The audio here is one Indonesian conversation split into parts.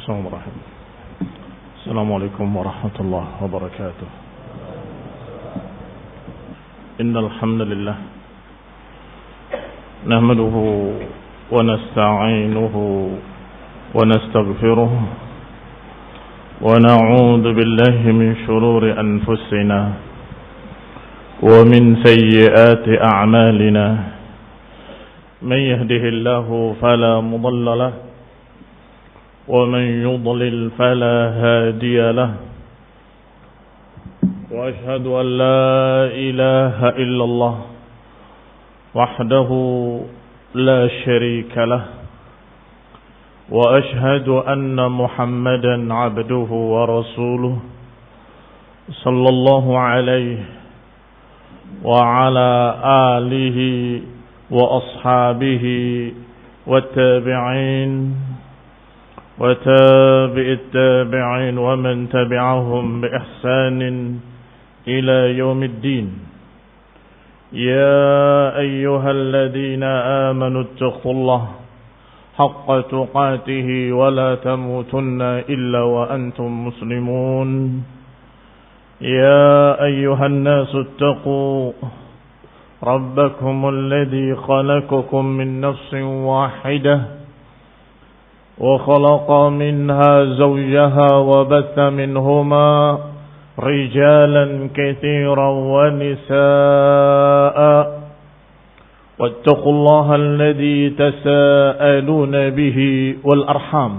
Bismillahirrahmanirrahim. Assalamualaikum warahmatullahi wabarakatuh. Innal hamdalillah nahmaduhu wa nasta'inuhu wa nastaghfiruh wa na'udzu billahi min shururi anfusina wa min sayyiati a'malina. Man yahdihillahu fala mudilla lahu ومن يضلل فلا هادي له وأشهد أن لا إله إلا الله وحده لا شريك له وأشهد أن محمدا عبده ورسوله صلى الله عليه وعلى آله وأصحابه والتابعين وتابع التابعين ومن تبعهم بإحسان إلى يوم الدين. يا أيها الذين آمنوا اتقوا الله حق تقاته ولا تموتن إلا وأنتم مسلمون. يا أيها الناس اتقوا ربكم الذي خلقكم من نفس واحدة وخلق منها زوجها وبث منهما رجالا كثيرا ونساء واتقوا الله الذي تساءلون به والأرحام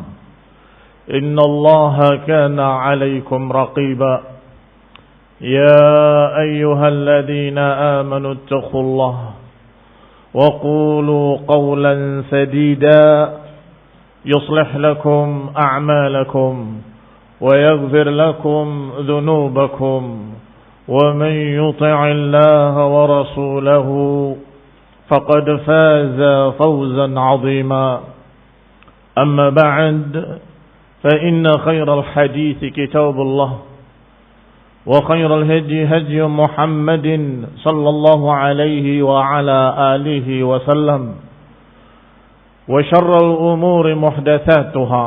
إن الله كان عليكم رقيبا. يا أيها الذين آمنوا اتقوا الله وقولوا قولا سديدا يصلح لكم أعمالكم ويغفر لكم ذنوبكم ومن يطع الله ورسوله فقد فاز فوزا عظيما. أما بعد فإن خير الحديث كتاب الله وخير الهدي هدي محمد صلى الله عليه وعلى آله وسلم وشر الأمور محدثاتها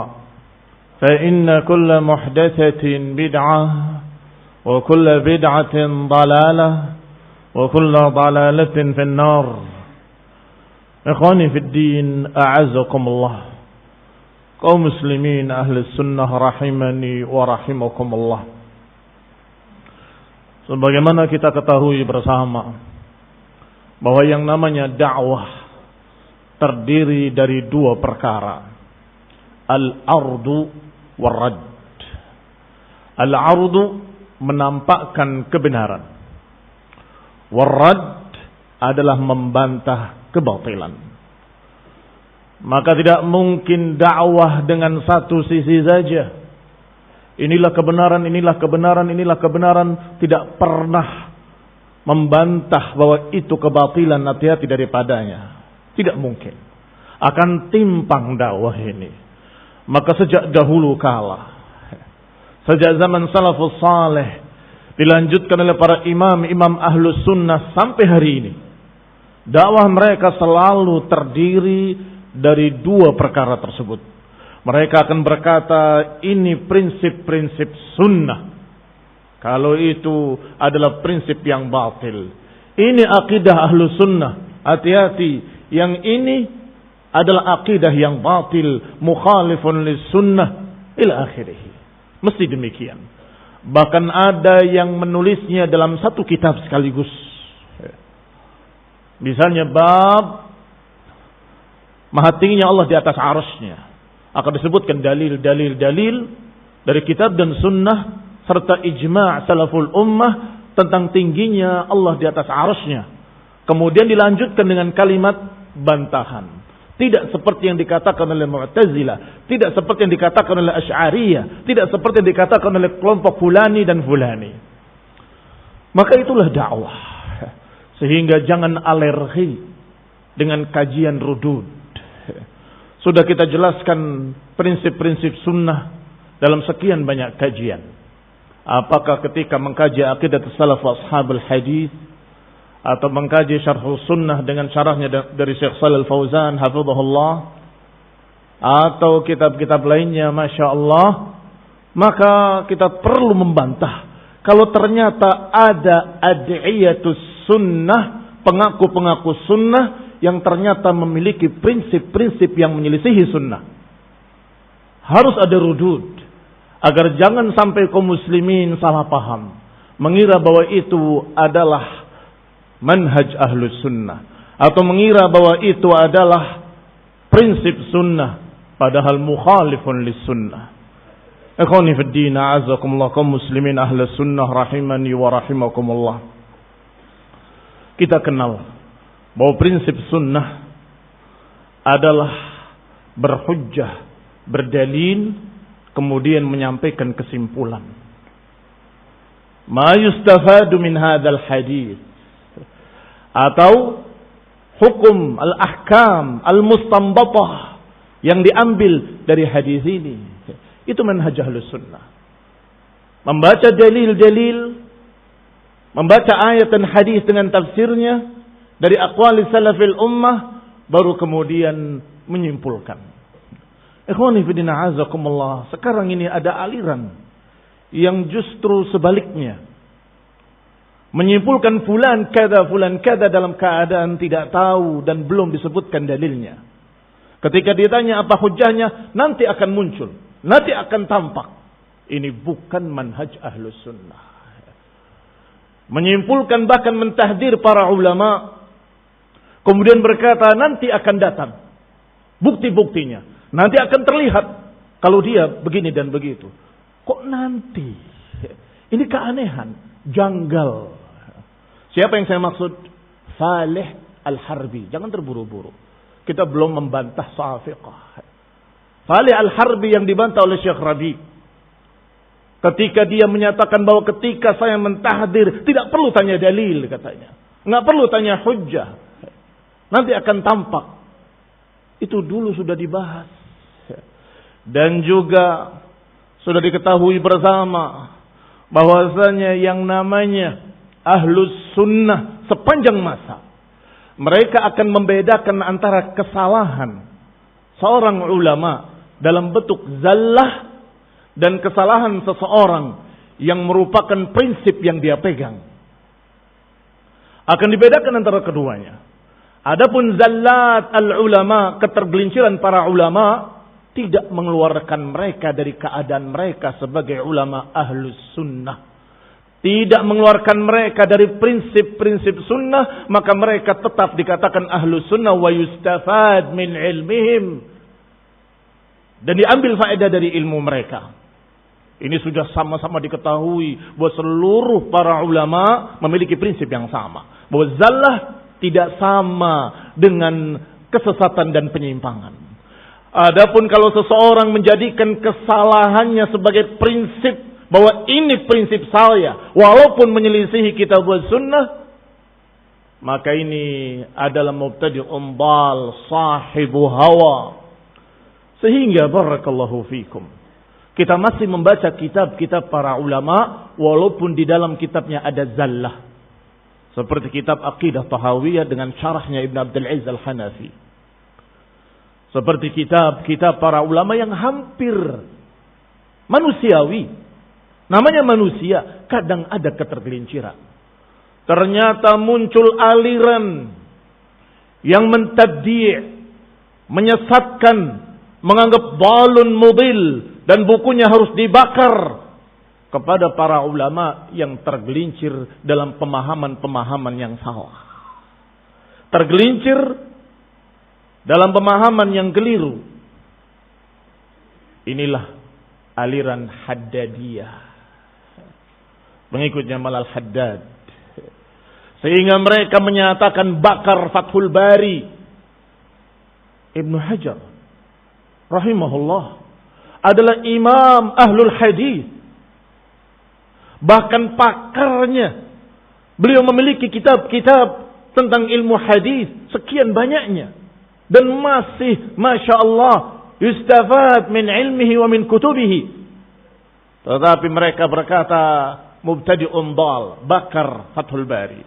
فإن كل محدثة بدعة وكل بدعة ضلالة وكل ضلالة في النار. إخواني في الدين أعزكم الله. kaum muslimin ahli sunnah rahimani wa rahimakumullah. Sebagaimana kita ketahui bersama bahwa yang namanya dakwah terdiri dari dua perkara, al-ardu war-radd. Al-ardu menampakkan kebenaran, war-radd adalah membantah kebatilan. Maka tidak mungkin dakwah dengan satu sisi saja. Inilah kebenaran, inilah kebenaran, inilah kebenaran, tidak pernah membantah bahwa itu kebatilan, hati-hati daripadanya. Tidak mungkin. Akan timpang dakwah ini. Maka sejak dahulu kala, sejak zaman salafus saleh, dilanjutkan oleh para imam ahlus sunnah sampai hari ini, dakwah mereka selalu terdiri dari dua perkara tersebut. Mereka akan berkata, ini prinsip-prinsip sunnah. Kalau itu adalah prinsip yang batil. Ini akidah ahlus sunnah. Hati-hati. Yang ini adalah akidah yang batil, mukhalifun lis-sunnah ila akhirih. Mesti demikian. Bahkan ada yang menulisnya dalam satu kitab sekaligus. Misalnya bab Maha tingginya Allah di atas arasy-Nya. Akan disebutkan dalil dari kitab dan sunnah serta ijma' salaful ummah tentang tingginya Allah di atas arasy-Nya. Kemudian dilanjutkan dengan kalimat bantahan. Tidak seperti yang dikatakan oleh Mu'tazilah, tidak seperti yang dikatakan oleh Asy'ariyah, tidak seperti yang dikatakan oleh kelompok fulani dan fulani. Maka itulah dakwah. Sehingga jangan alergi dengan kajian rudud. Sudah kita jelaskan prinsip-prinsip sunnah dalam sekian banyak kajian. Apakah ketika mengkaji akidah salaf ashabul hadis, atau mengkaji syarh sunnah dengan syarahnya dari Syekh Shalal Fauzan hafizahullah, atau kitab-kitab lainnya, Masya Allah, maka kita perlu membantah kalau ternyata ada ad'iyatus sunnah, pengaku-pengaku sunnah yang ternyata memiliki prinsip-prinsip yang menyelisihi sunnah. Harus ada rudud agar jangan sampai kaum muslimin salah paham, mengira bahwa itu adalah manhaj ahlus sunnah, atau mengira bahwa itu adalah prinsip sunnah, padahal mukhalifun lis sunnah. Ikhwani fid din, a'azzakumullah, kaum muslimin ahlus sunnah rahimani wa rahimakumullah. Kita kenal bahwa prinsip sunnah adalah berhujjah, berdalil, kemudian menyampaikan kesimpulan. Ma yustafadu min hadzal hadits, atau hukum al-ahkam al-mustanbatah yang diambil dari hadis ini. Itu manhaj ahlus sunnah. Membaca dalil-dalil, membaca ayat dan hadis dengan tafsirnya dari aqwali salafil ummah, baru kemudian menyimpulkan. Ikhwani fillah azakumullah, sekarang ini ada aliran yang justru sebaliknya, menyimpulkan fulan kada dalam keadaan tidak tahu dan belum disebutkan dalilnya. Ketika ditanya apa hujahnya, nanti akan muncul, nanti akan tampak. Ini bukan manhaj ahlus sunnah. Menyimpulkan, bahkan mentahdir para ulama, kemudian berkata nanti akan datang bukti-buktinya, nanti akan terlihat kalau dia begini dan begitu. Kok nanti? Ini keanehan, janggal. Siapa yang saya maksud? Saleh Al-Harbi. Jangan terburu-buru. Kita belum membantah soal fiqh. Saleh Al-Harbi yang dibantah oleh Syekh Rabi, ketika dia menyatakan bahwa ketika saya mentahdir tidak perlu tanya dalil, katanya. Nggak perlu tanya hujjah. Nanti akan tampak. Itu dulu sudah dibahas. Dan juga sudah diketahui bersama bahwasanya yang namanya ahlus sunnah sepanjang masa, mereka akan membedakan antara kesalahan seorang ulama dalam bentuk zallah dan kesalahan seseorang yang merupakan prinsip yang dia pegang. Akan dibedakan antara keduanya. Adapun zallat al-ulama, ketergelinciran para ulama, tidak mengeluarkan mereka dari keadaan mereka sebagai ulama ahlus sunnah. Tidak mengeluarkan mereka dari prinsip-prinsip sunnah, maka mereka tetap dikatakan ahlus sunnah wa yustafad min ilmihim. Dan diambil faedah dari ilmu mereka. Ini sudah sama-sama diketahui bahwa seluruh para ulama memiliki prinsip yang sama. Bahwa zallah tidak sama dengan kesesatan dan penyimpangan. Adapun kalau seseorang menjadikan kesalahannya sebagai prinsip, bahwa ini prinsip saya, walaupun menyelisihi kitab wa sunnah, maka ini adalah mubtadi'un dal, sahibu hawa. Sehingga barakallahu fikum, kita masih membaca kitab-kitab para ulama, walaupun di dalam kitabnya ada zallah. Seperti kitab Aqidah Tahawiyah dengan syarahnya Ibn Abdul Aziz Al-Hanafi. Seperti kitab-kitab para ulama yang hampir manusiawi. Namanya manusia, kadang ada ketergelinciran. Ternyata muncul aliran yang mentabdi', menyesatkan, menganggap dalun mudil, dan bukunya harus dibakar kepada para ulama yang tergelincir dalam pemahaman-pemahaman yang salah. Tergelincir dalam pemahaman yang keliru. Inilah aliran Haddadiyah, pengikutnya Malal Haddad. Sehingga mereka menyatakan bakar Fathul Bari. Ibnu Hajar rahimahullah adalah imam ahlul hadis. Bahkan pakarnya. Beliau memiliki kitab-kitab tentang ilmu hadis sekian banyaknya. Dan masih Masya Allah yustafad min ilmihi wa min kutubihi. Tetapi mereka berkata mubtadi'un dal, bakar Fathul Bari.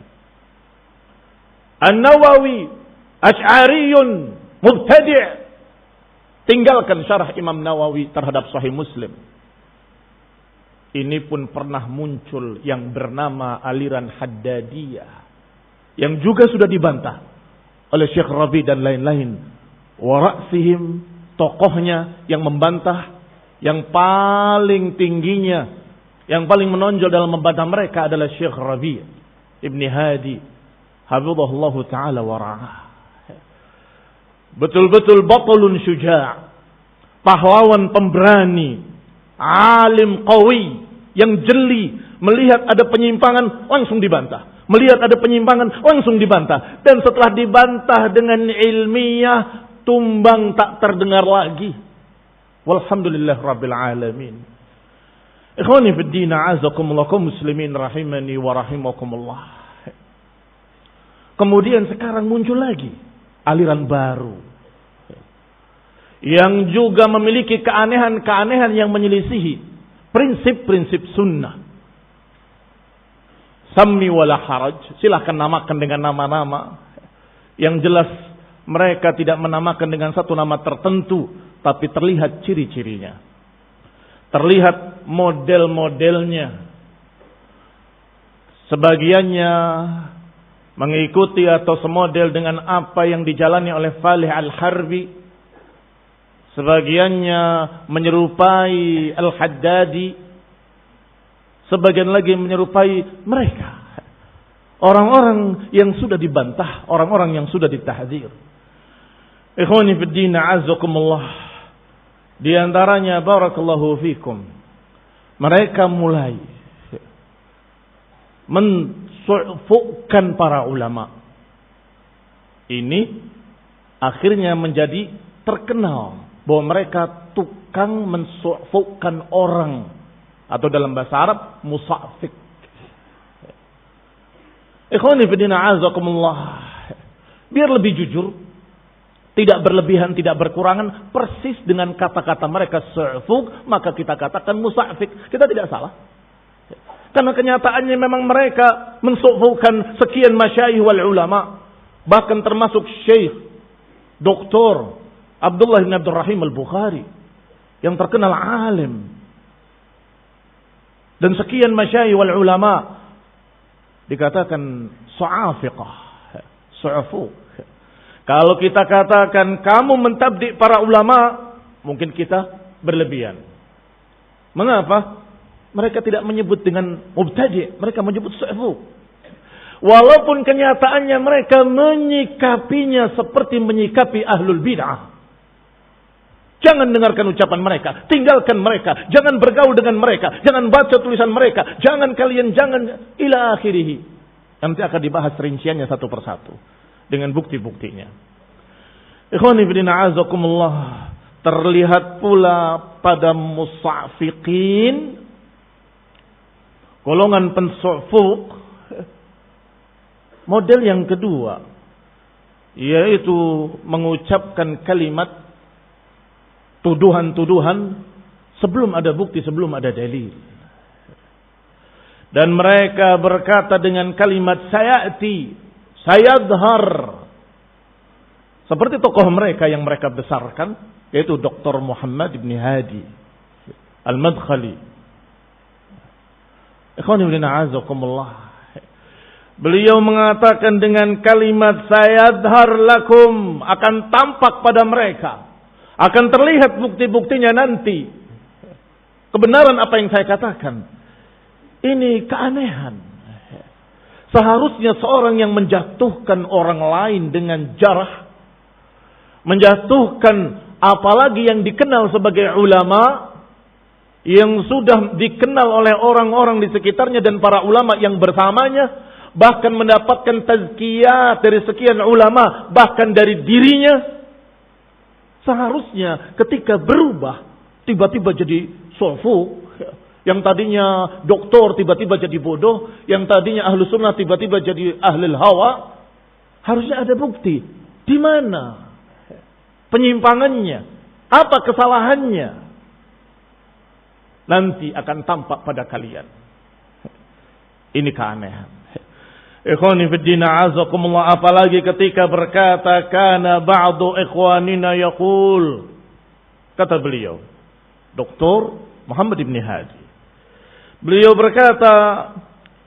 An-Nawawi Asy'ariyun mubtadi'. Tinggalkan syarah Imam Nawawi terhadap Sahih Muslim. Ini pun pernah muncul yang bernama aliran Haddadiyah, yang juga sudah dibantah oleh Syekh Rabi dan lain-lain. Wa ra'sihim, tokohnya yang membantah, yang paling tingginya, yang paling menonjol dalam membantah mereka adalah Syekh Rabi Ibn Hadi, hafizahullahu ta'ala wa ra'ah. Betul-betul batalun syuja', pahlawan pemberani, alim qawi, yang jeli, melihat ada penyimpangan langsung dibantah, melihat ada penyimpangan langsung dibantah, dan setelah dibantah dengan ilmiah, tumbang tak terdengar lagi. Walhamdulillah rabbil alamin. Ikhwani fid din, a'azakumullah, kaum muslimin rahimani wa rahimakumullah. Kemudian sekarang muncul lagi aliran baru yang juga memiliki keanehan-keanehan yang menyelisihi prinsip-prinsip sunnah. Sammi wala haraj, silahkan namakan dengan nama-nama. Yang jelas mereka tidak menamakan dengan satu nama tertentu, tapi terlihat ciri-cirinya, terlihat model-modelnya. Sebagiannya mengikuti atau semodel dengan apa yang dijalani oleh Falih Al-Harbi. Sebagiannya menyerupai Al-Haddadi. Sebagian lagi menyerupai mereka, orang-orang yang sudah dibantah, orang-orang yang sudah ditahdzir. Ikhwani fid din, a'azzakumullah. Di antaranya barakallahu fikum, mereka mulai mensu'fukan para ulama. Ini akhirnya menjadi terkenal bahwa mereka tukang mensu'fukan orang, atau dalam bahasa Arab musafik. Ikhwani fid din, a'azzakumullah. Biar lebih jujur, tidak berlebihan, tidak berkurangan, persis dengan kata-kata mereka su'fuk, maka kita katakan musafik. Kita tidak salah. Karena kenyataannya memang mereka mensu'fukan sekian masyayikh wal ulama, bahkan termasuk Syekh Dr. Abdullah bin Abdurrahim Al-Bukhari yang terkenal alim, dan sekian masyayikh wal ulama dikatakan su'afiqah, su'fuk. Kalau kita katakan kamu mentabdi para ulama, mungkin kita berlebihan. Mengapa? Mereka tidak menyebut dengan mubtadi', mereka menyebut su'fuk. Walaupun kenyataannya mereka menyikapinya seperti menyikapi ahlul bid'ah. Jangan dengarkan ucapan mereka, tinggalkan mereka, jangan bergaul dengan mereka, jangan baca tulisan mereka, jangan ila akhirih. Nanti akan dibahas rinciannya satu persatu dengan bukti-buktinya. Ikhwani fillah, a'azakumullah. Terlihat pula pada musafiqin, golongan pensu'fuk, model yang kedua, yaitu mengucapkan kalimat tuduhan-tuduhan sebelum ada bukti, sebelum ada dalil. Dan mereka berkata dengan kalimat sayati, sayadhar, seperti tokoh mereka yang mereka besarkan, yaitu Dr. Muhammad ibn Hadi Al-Madkhali. Ikhwani fillah, a'azakumullah. Beliau mengatakan dengan kalimat sayadhar lakum, akan tampak pada mereka, akan terlihat bukti-buktinya nanti, kebenaran apa yang saya katakan. Ini keanehan. Seharusnya seorang yang menjatuhkan orang lain dengan jarah, menjatuhkan apalagi yang dikenal sebagai ulama, yang sudah dikenal oleh orang-orang di sekitarnya dan para ulama yang bersamanya, bahkan mendapatkan tazkiyah dari sekian ulama, bahkan dari dirinya. Seharusnya ketika berubah, tiba-tiba jadi su'fuk, yang tadinya doktor tiba-tiba jadi bodoh, yang tadinya ahlu sunnah tiba-tiba jadi ahlul hawa, harusnya ada bukti. Di mana penyimpangannya? Apa kesalahannya? Nanti akan tampak pada kalian. Ini keanehan. Ikhwani fid din, a'azakumullah. Apalagi ketika berkata, kana ba'du ikhwanina yaqul, Kata beliau, Dr. Muhammad Ibn Hadi. Beliau berkata,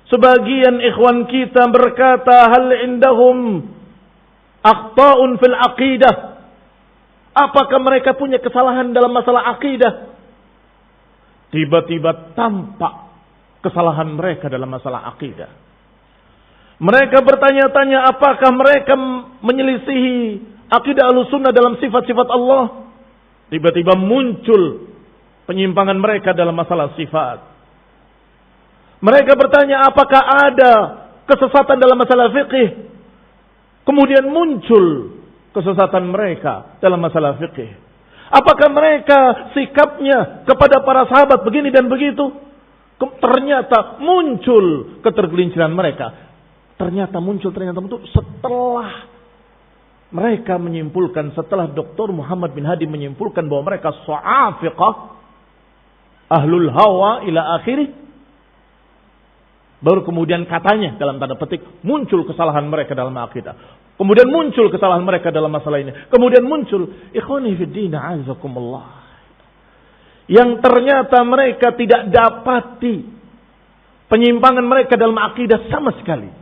sebagian ikhwan kita berkata, hal indahum akhta'un fil aqidah. Apakah mereka punya kesalahan dalam masalah akidah? Tiba-tiba tampak kesalahan mereka dalam masalah akidah. Mereka bertanya-tanya apakah mereka menyelisihi akidah Ahlussunnah dalam sifat-sifat Allah. Tiba-tiba muncul penyimpangan mereka dalam masalah sifat. Mereka bertanya apakah ada kesesatan dalam masalah fikih. Kemudian muncul kesesatan mereka dalam masalah fikih. Apakah mereka sikapnya kepada para sahabat begini dan begitu? Ternyata muncul ketergelinciran mereka. Ternyata muncul setelah mereka menyimpulkan, setelah Dr. Muhammad bin Hadi menyimpulkan bahwa mereka su'afiqah, ahlul hawa ila akhirih. Baru kemudian katanya dalam tanda petik muncul kesalahan mereka dalam akidah. Kemudian muncul kesalahan mereka dalam masalah ini. Kemudian muncul ikhwani fiddin a'azakumullah. Yang ternyata mereka tidak dapati penyimpangan mereka dalam akidah sama sekali.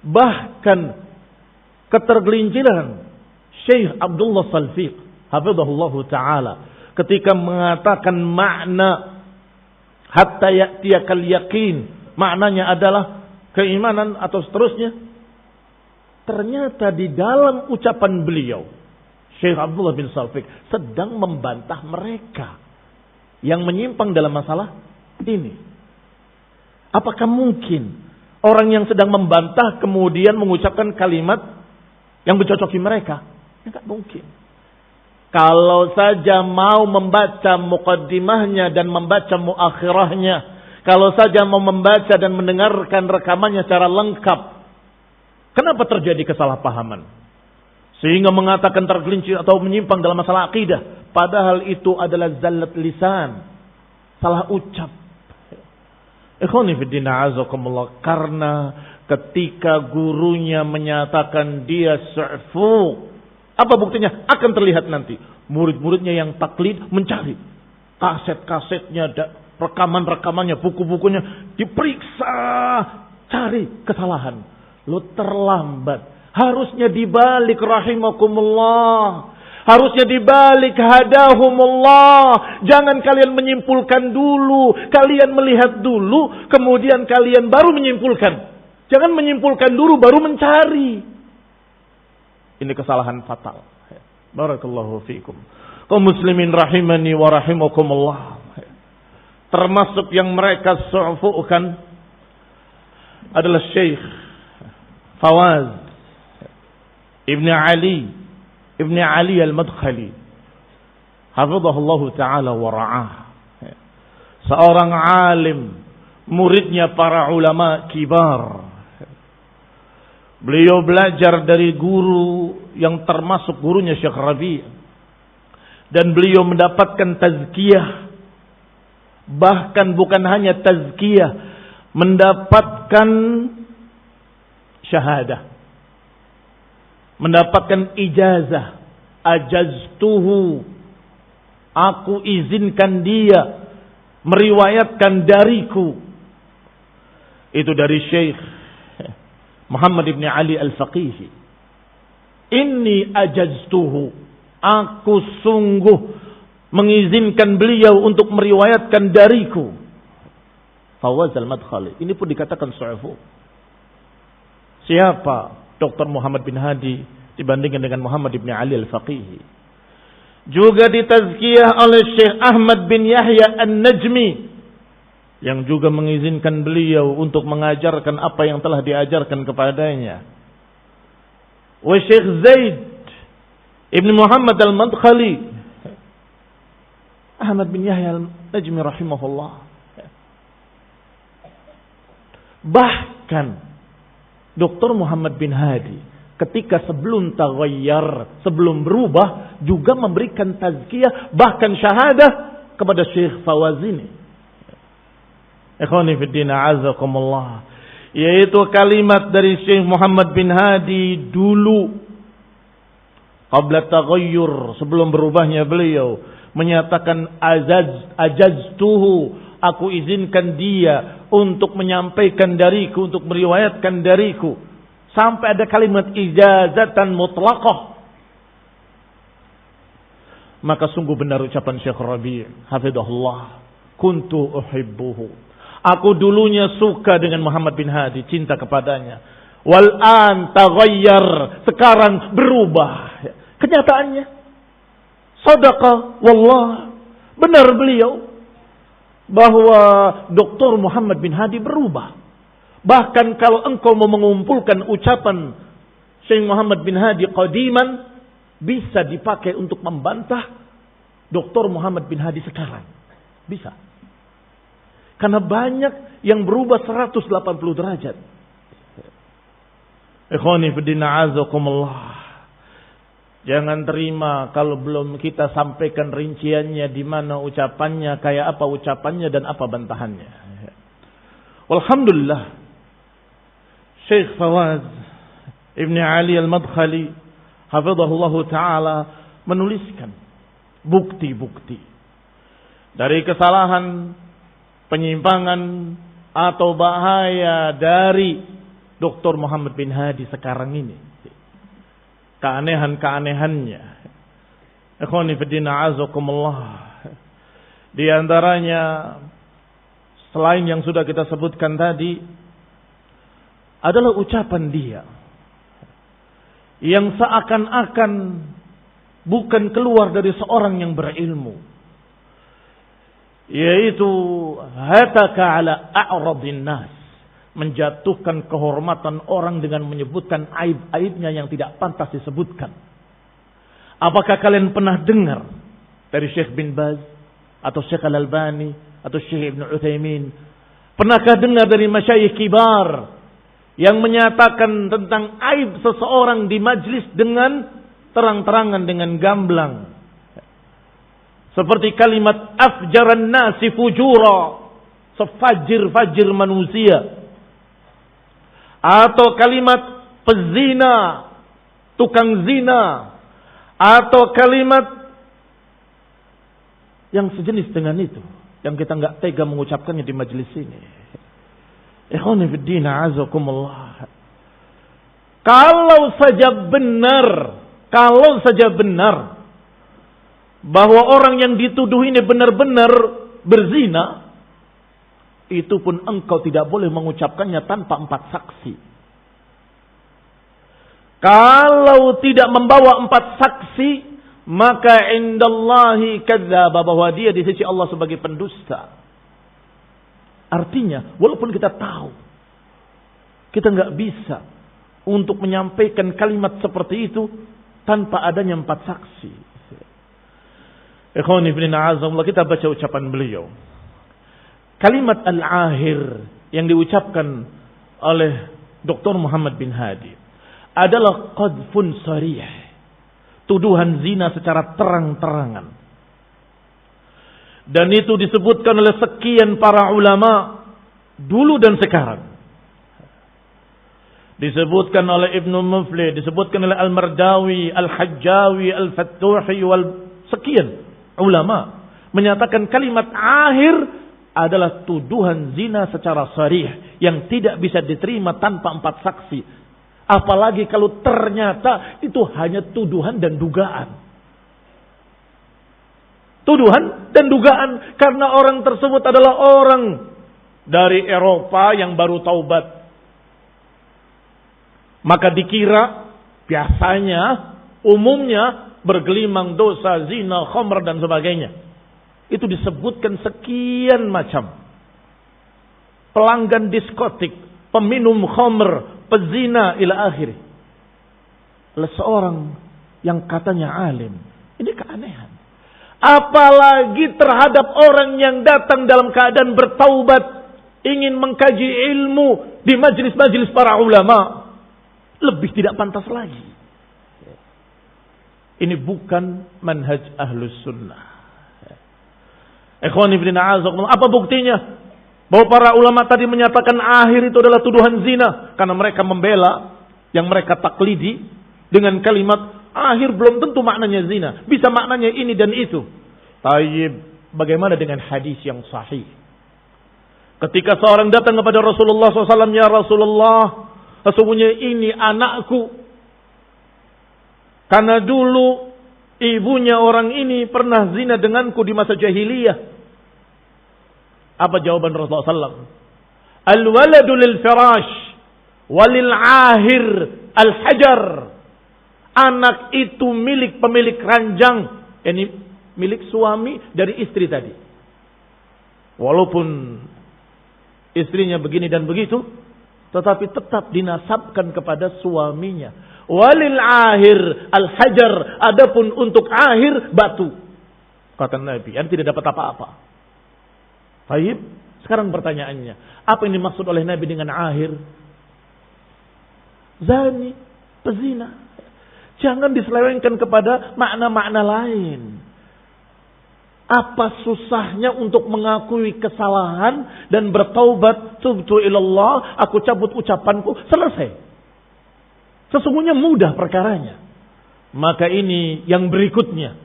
Bahkan ketergelinciran Syekh Abdullah Salfiq hafizahullah ta'ala ketika mengatakan makna hatta ya'tiyakal yaqin, maknanya adalah keimanan atau seterusnya. Ternyata di dalam ucapan beliau Syekh Abdullah bin Salfiq sedang membantah mereka yang menyimpang dalam masalah ini. Apakah mungkin orang yang sedang membantah kemudian mengucapkan kalimat yang mencocoki mereka? Tidak mungkin. Kalau saja mau membaca muqaddimahnya dan membaca muakhirahnya, kalau saja mau membaca dan mendengarkan rekamannya secara lengkap, kenapa terjadi kesalahpahaman? Sehingga mengatakan tergelincir atau menyimpang dalam masalah akidah. Padahal itu adalah zallat lisan. Salah ucap. Ikhwani fiddin a'azakumullah. Karena ketika gurunya menyatakan dia su'fu. Apa buktinya? Akan terlihat nanti. Murid-muridnya yang taklid mencari. Kaset-kasetnya, rekaman-rekamannya, buku-bukunya. Diperiksa. Cari kesalahan. Lo terlambat. Harusnya dibalik rahimakumullah. Harusnya dibalik hadahumullah. Jangan kalian menyimpulkan dulu. Kalian melihat dulu. Kemudian kalian baru menyimpulkan. Jangan menyimpulkan dulu baru mencari. Ini kesalahan fatal. Barakallahu fiikum. Kaum muslimin rahimani wa rahimakumullah. Termasuk yang mereka su'fu'kan adalah Syekh Fawaz Ibn Ali Al-Madkhali hafizahullahu ta'ala wa ra'ah. Seorang alim, muridnya para ulama kibar. Beliau belajar dari guru yang termasuk gurunya Syekh Rabi'. Dan beliau mendapatkan tazkiyah. Bahkan bukan hanya tazkiyah, mendapatkan syahadah. Mendapatkan ijazah. Ajaztuhu. Aku izinkan dia meriwayatkan dariku. Itu dari Syekh Muhammad ibn Ali Al-Faqihi. Inni ajaztuhu. Aku sungguh mengizinkan beliau untuk meriwayatkan dariku. Fawaz Al-Madkhali. Ini pun dikatakan su'fu. Siapa Dr. Muhammad bin Hadi dibandingkan dengan Muhammad ibn Ali Al-Faqihi? Juga ditazkiyah oleh Syekh Ahmad bin Yahya An-Najmi, yang juga mengizinkan beliau untuk mengajarkan apa yang telah diajarkan kepadanya. Wa Syekh Zaid ibn Muhammad Al-Madkhali, Ahmad bin Yahya Al-Najmi rahimahullah. Bahkan Dr. Muhammad bin Hadi ketika sebelum taghayyar, sebelum berubah, juga memberikan tazkiyah bahkan syahadah kepada Syekh Fawazini. Ikhwani fiddin a'azakumullah. Yaitu kalimat dari Syekh Muhammad bin Hadi dulu qabla taghayyur, sebelum berubahnya beliau. menyatakan ajaztuhu, aku izinkan dia untuk menyampaikan dariku, untuk meriwayatkan dariku, sampai ada kalimat ijazatan mutlaqah, maka sungguh benar ucapan Syekh Rabi' hafizahullah, kuntu uhibbuhu, aku dulunya suka dengan Muhammad bin Hadi, cinta kepadanya, wal an taghayyar, sekarang berubah. Kenyataannya sadaqa wallah, benar beliau bahwa Dr. Muhammad bin Hadi berubah. Bahkan kalau engkau mau mengumpulkan ucapan Syekh Muhammad bin Hadi qadiman, bisa dipakai untuk membantah Dr. Muhammad bin Hadi sekarang. Bisa. Karena banyak yang berubah 180 derajat. Ikhwani fiddina azakumullah. Jangan terima kalau belum kita sampaikan rinciannya, di mana ucapannya, kayak apa ucapannya dan apa bantahannya. Alhamdulillah, Syekh Fawaz Ibn Ali Al-Madkhali hafizahullah ta'ala menuliskan bukti-bukti dari kesalahan, penyimpangan atau bahaya dari Dr. Muhammad bin Hadi sekarang ini. Keanehan-keanehannya. Ikhwani fiddina azakumullah. Di antaranya, selain yang sudah kita sebutkan tadi, adalah ucapan dia yang seakan-akan bukan keluar dari seorang yang berilmu, yaitu hataka ala a'radin nas, menjatuhkan kehormatan orang dengan menyebutkan aib-aibnya yang tidak pantas disebutkan. Apakah kalian pernah dengar dari Syekh bin Baz atau Syekh Al-Albani atau Syekh Ibn Uthaymin? Pernahkah dengar dari masyayikh kibar yang menyatakan tentang aib seseorang di majlis dengan terang-terangan, dengan gamblang? Seperti kalimat afjaran nasi fujura, sefajir-fajir manusia. Atau kalimat pezina, tukang zina. Atau kalimat yang sejenis dengan itu, yang kita enggak tega mengucapkannya di majelis ini. Ikhwani fiddin azakumullah. Kalau saja benar bahwa orang yang dituduh ini benar-benar berzina, itu pun engkau tidak boleh mengucapkannya tanpa 4 saksi. Kalau tidak membawa 4 saksi, maka indallahi kadzdzaba, bahwa dia di sisi Allah sebagai pendusta. Artinya, walaupun kita tahu, kita nggak bisa untuk menyampaikan kalimat seperti itu tanpa adanya 4 saksi. Ikhwani fillah azamullah, kita baca ucapan beliau. Kalimat al-ahir yang diucapkan oleh Dr. Muhammad bin Hadi adalah qadfun sarih, tuduhan zina secara terang-terangan. Dan itu disebutkan oleh sekian para ulama dulu dan sekarang. Disebutkan oleh Ibnu Muflih, disebutkan oleh Al-Mardawi, Al-Hajjawi, Al-Fattuhi, sekian ulama menyatakan kalimat akhir adalah tuduhan zina secara sarih yang tidak bisa diterima tanpa 4 saksi. Apalagi kalau ternyata itu hanya tuduhan dan dugaan. Tuduhan dan dugaan karena orang tersebut adalah orang dari Eropa yang baru taubat. Maka dikira biasanya, umumnya bergelimang dosa, zina, khamr dan sebagainya. Itu disebutkan sekian macam. Pelanggan diskotik, peminum khamr, pezina ila akhir. Oleh seorang yang katanya alim. Ini keanehan. Apalagi terhadap orang yang datang dalam keadaan bertaubat, ingin mengkaji ilmu di majlis-majlis para ulama, lebih tidak pantas lagi. Ini bukan manhaj ahlus sunnah. Ikhwani fillah azakumullah, apa buktinya bahwa para ulama tadi menyatakan akhir itu adalah tuduhan zina? Karena mereka membela yang mereka taklidi dengan kalimat akhir belum tentu maknanya zina, bisa maknanya ini dan itu. Tayyib, bagaimana dengan hadis yang sahih? Ketika seorang datang kepada Rasulullah SAW, ya Rasulullah, sesungguhnya ini anakku. Karena dulu ibunya orang ini pernah zina denganku di masa jahiliyah. Apa jawaban Rasulullah SAW? Al-waladu lil firash walil ahir al-hajar. Anak itu milik pemilik ranjang. Ini milik suami dari istri tadi. Walaupun istrinya begini dan begitu, tetapi tetap dinasabkan kepada suaminya. Walil ahir al-hajar. Adapun untuk ahir, batu. Kata Nabi, yang tidak dapat apa-apa. Baik, sekarang pertanyaannya, apa yang dimaksud oleh Nabi dengan ahir? Zani, pezina. Jangan diselewengkan kepada makna-makna lain. Apa susahnya untuk mengakui kesalahan dan bertaubat, tubtu ilallah, aku cabut ucapanku, selesai. Sesungguhnya mudah perkaranya. Maka ini yang berikutnya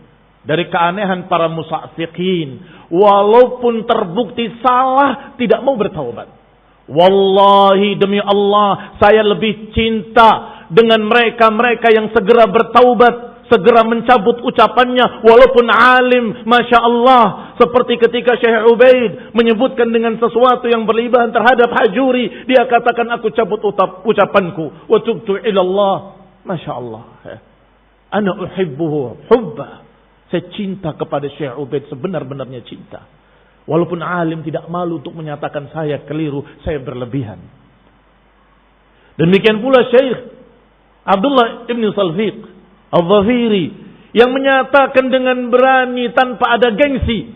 dari keanehan para musaffiqin, walaupun terbukti salah tidak mau bertaubat. Wallahi, demi Allah, saya lebih cinta dengan mereka-mereka yang segera bertaubat, segera mencabut ucapannya walaupun alim, Masya Allah. Seperti ketika Syekh Ubaid menyebutkan dengan sesuatu yang berlebihan terhadap Hajuri, dia katakan, aku cabut ucapanku wa tubtu ilallah. Masya Allah, ana uhibbuhu hubba. Saya cinta kepada Syekh Ubaid sebenar-benarnya cinta. Walaupun alim tidak malu untuk menyatakan saya keliru, saya berlebihan. Demikian pula Syekh Abdullah ibn Salfiq Al-Dhafiri yang menyatakan dengan berani tanpa ada gengsi,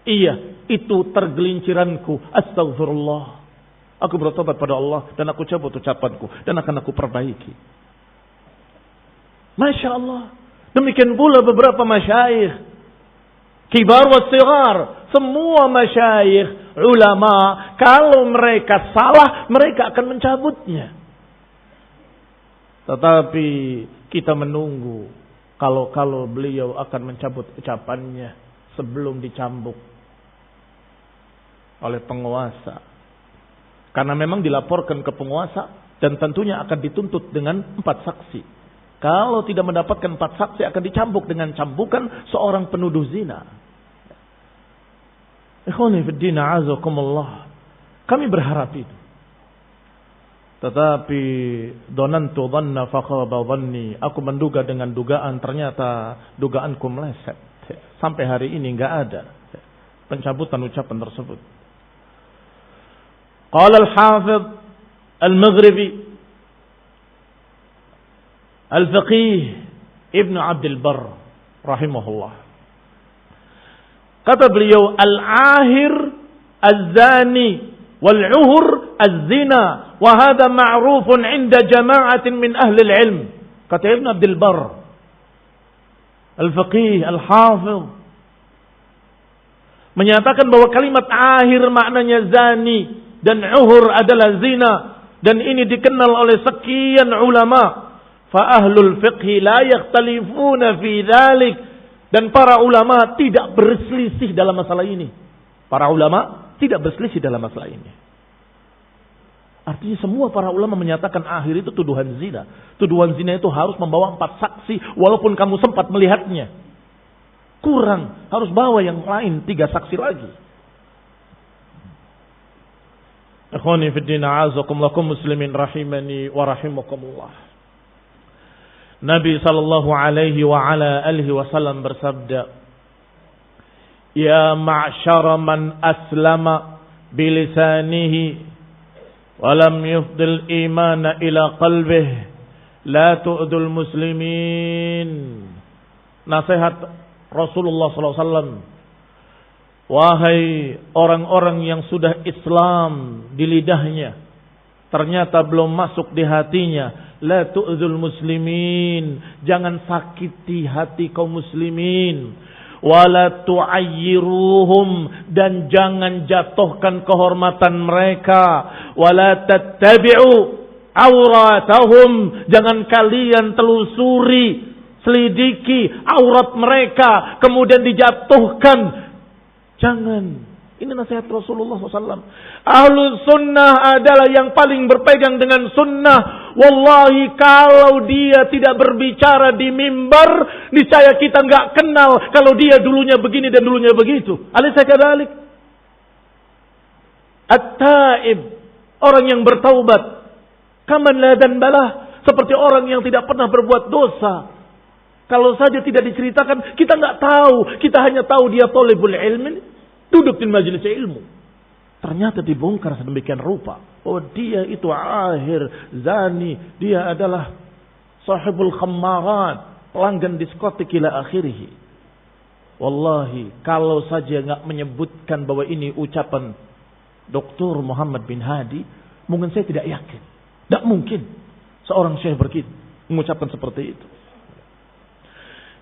iya, itu tergelinciranku, astaghfirullah, aku bertobat pada Allah dan aku cabut ucapanku dan akan aku perbaiki. Masya Allah. Demikian pula beberapa masyayikh kibar wa sigar, semua masyayikh ulama, kalau mereka salah mereka akan mencabutnya. Tetapi kita menunggu kalau beliau akan mencabut ucapannya sebelum dicambuk oleh penguasa. Karena memang dilaporkan ke penguasa dan tentunya akan dituntut dengan 4 saksi. Kalau tidak mendapatkan 4 saksi akan dicambuk dengan cambukan seorang penuduh zina. Ikhwani fiddin a'azakumullah. Kami berharap itu. Tetapi dhanantu dhanna fakhaba dhanni, aku menduga dengan dugaan, ternyata dugaanku meleset. Sampai hari ini enggak ada pencabutan ucapan tersebut. Qala al-Hafidh al-Maghribi al-Faqih Ibn Abdul Barr rahimahullah. Kata beliau, al-ahir az-zani wal-uhur az-zina wa hadha ma'rufun 'inda jama'atin min ahli al-'ilm. Kata Ibn Abdul Barr al-Faqih al-Hafidh menyatakan bahwa kalimat ahir maknanya zani dan uhur adalah zina, dan ini dikenal oleh sekian ulama. Fa ahlul fiqh la yakhtalifuna fi dzalik, dan para ulama tidak berselisih dalam masalah ini. Para ulama tidak berselisih dalam masalah ini. Artinya semua para ulama menyatakan akhir itu tuduhan zina. Tuduhan zina itu harus membawa 4 saksi walaupun kamu sempat melihatnya. Kurang, harus bawa yang lain 3 saksi lagi. Ikhwani fi din, a'azakumullah, muslimin rahimani wa rahimakumullah. Nabi sallallahu alaihi wa ala alihi wasallam bersabda, ya ma'syara man aslama bilisanihi wa lam yufdil imana ila qalbihi la tu'dul muslimin. Nasihat Rasulullah sallallahu alaihi wasallam, wahai orang-orang yang sudah Islam di lidahnya ternyata belum masuk di hatinya, la tu'dzul muslimin, jangan sakiti hati kaum muslimin, wala tu'ayyiruhum, dan jangan jatuhkan kehormatan mereka, wala tattabi'u auratahum, jangan kalian telusuri selidiki aurat mereka, kemudian dijatuhkan. Jangan. Ini nasihat Rasulullah SAW. Ahlus sunnah adalah yang paling berpegang dengan sunnah. Wallahi kalau dia tidak berbicara di mimbar, niscaya kita nggak kenal kalau dia dulunya begini dan dulunya begitu. Alaysa kadzalik? At-taib, orang yang bertaubat. Kaman la dzanbalah, seperti orang yang tidak pernah berbuat dosa. Kalau saja tidak diceritakan, kita nggak tahu. Kita hanya tahu dia thalibul ilmi, duduk di majelis ilmu. Ternyata dibongkar sedemikian rupa. Oh, dia itu akhir zani. Dia adalah sahibul khammarat, pelanggan diskotik ila akhirih. Wallahi, kalau saja nggak menyebutkan bahwa ini ucapan Dr. Muhammad bin Hadi, mungkin saya tidak yakin. Tidak mungkin seorang syekh begitu mengucapkan seperti itu.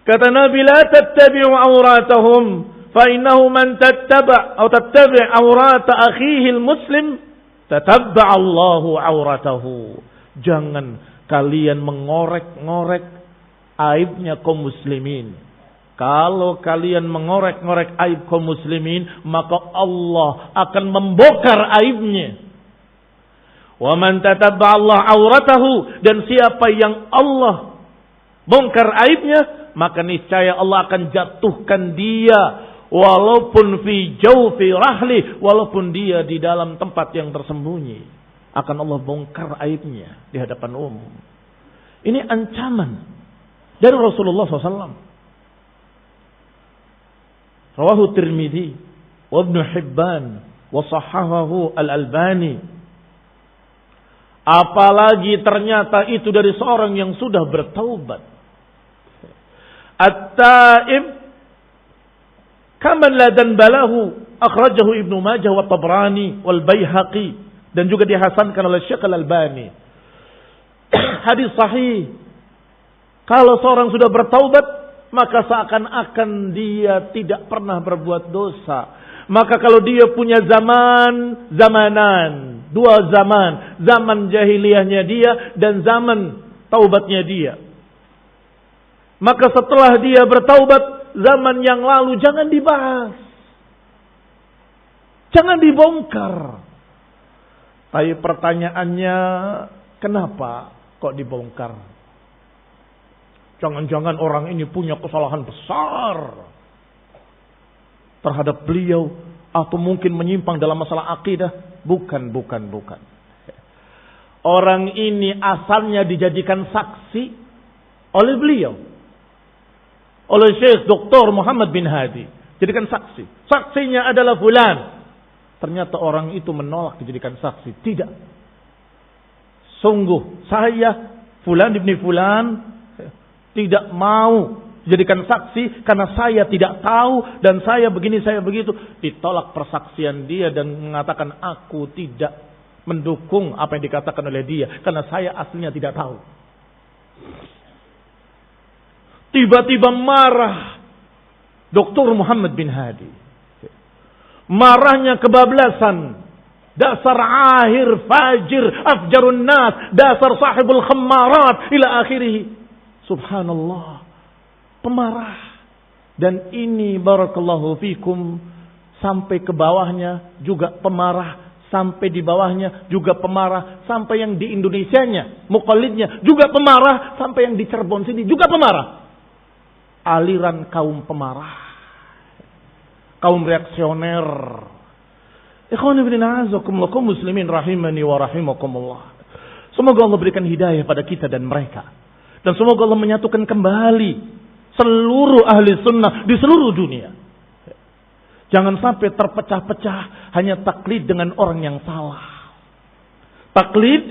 Kata Nabi, la tattabi'u awratahum, fa innahu man tattaba' atau tattabi' awrata akhihi al-muslim, tatabba' Allahu awratahu. Jangan kalian mengorek-ngorek aibnya kaum muslimin. Kalau kalian mengorek-ngorek aib kaum muslimin, maka Allah akan membongkar aibnya. Wa man tatabba' Allah auratahu, dan siapa yang Allah bongkar aibnya, maka niscaya Allah akan jatuhkan dia walaupun fi jawfi rahli, walaupun dia di dalam tempat yang tersembunyi, akan Allah bongkar aibnya di hadapan umum. Ini ancaman dari Rasulullah SAW. Rawahu Tirmidzi wa Ibnu Hibban wa sahahahu Al-Albani. Apalagi ternyata itu dari seorang yang sudah bertaubat. At-taib kaman la danbalahu, akhrajahu Ibnu Majah wa Tabrani wal Baihaqi, dan juga dihasankan oleh Syekh Al-Albani. Hadis sahih. Kalau seorang sudah bertaubat, maka seakan-akan dia tidak pernah berbuat dosa. Maka kalau dia punya zamanan, dua zaman, zaman jahiliyahnya dia dan zaman taubatnya dia. Maka setelah dia bertaubat, zaman yang lalu jangan dibahas. Jangan dibongkar. Tapi pertanyaannya, kenapa kok dibongkar? Jangan-jangan orang ini punya kesalahan besar terhadap beliau, atau mungkin menyimpang dalam masalah akidah. Bukan. Orang ini asalnya dijadikan saksi oleh beliau, oleh Syekh Dr. Muhammad bin Hadi. Jadikan saksi. Saksinya adalah fulan. Ternyata orang itu menolak dijadikan saksi. Tidak. Sungguh saya fulan ibni fulan tidak mau jadikan saksi karena saya tidak tahu dan saya begini, saya begitu. Ditolak persaksian dia dan mengatakan aku tidak mendukung apa yang dikatakan oleh dia karena saya aslinya tidak tahu. Tiba-tiba marah Dr. Muhammad bin Hadi. Marahnya kebablasan. Dasar ahir, fajir, afjarun nas, dasar sahibul khammarat ila akhirih. Subhanallah. Pemarah. Dan ini barakallahu fikum, sampai ke bawahnya juga pemarah, sampai di bawahnya juga pemarah, sampai yang di Indonesianya muqallidnya juga pemarah, sampai yang di Cirebon sini juga pemarah. Aliran kaum pemarah, kaum reaksioner. Ikhwan ibn a'azakumullah, kaum muslimin rahimani wa rahimakumullah. Semoga Allah berikan hidayah pada kita dan mereka, dan semoga Allah menyatukan kembali seluruh ahli sunnah di seluruh dunia. Jangan sampai terpecah-pecah hanya taklid dengan orang yang salah. Taklid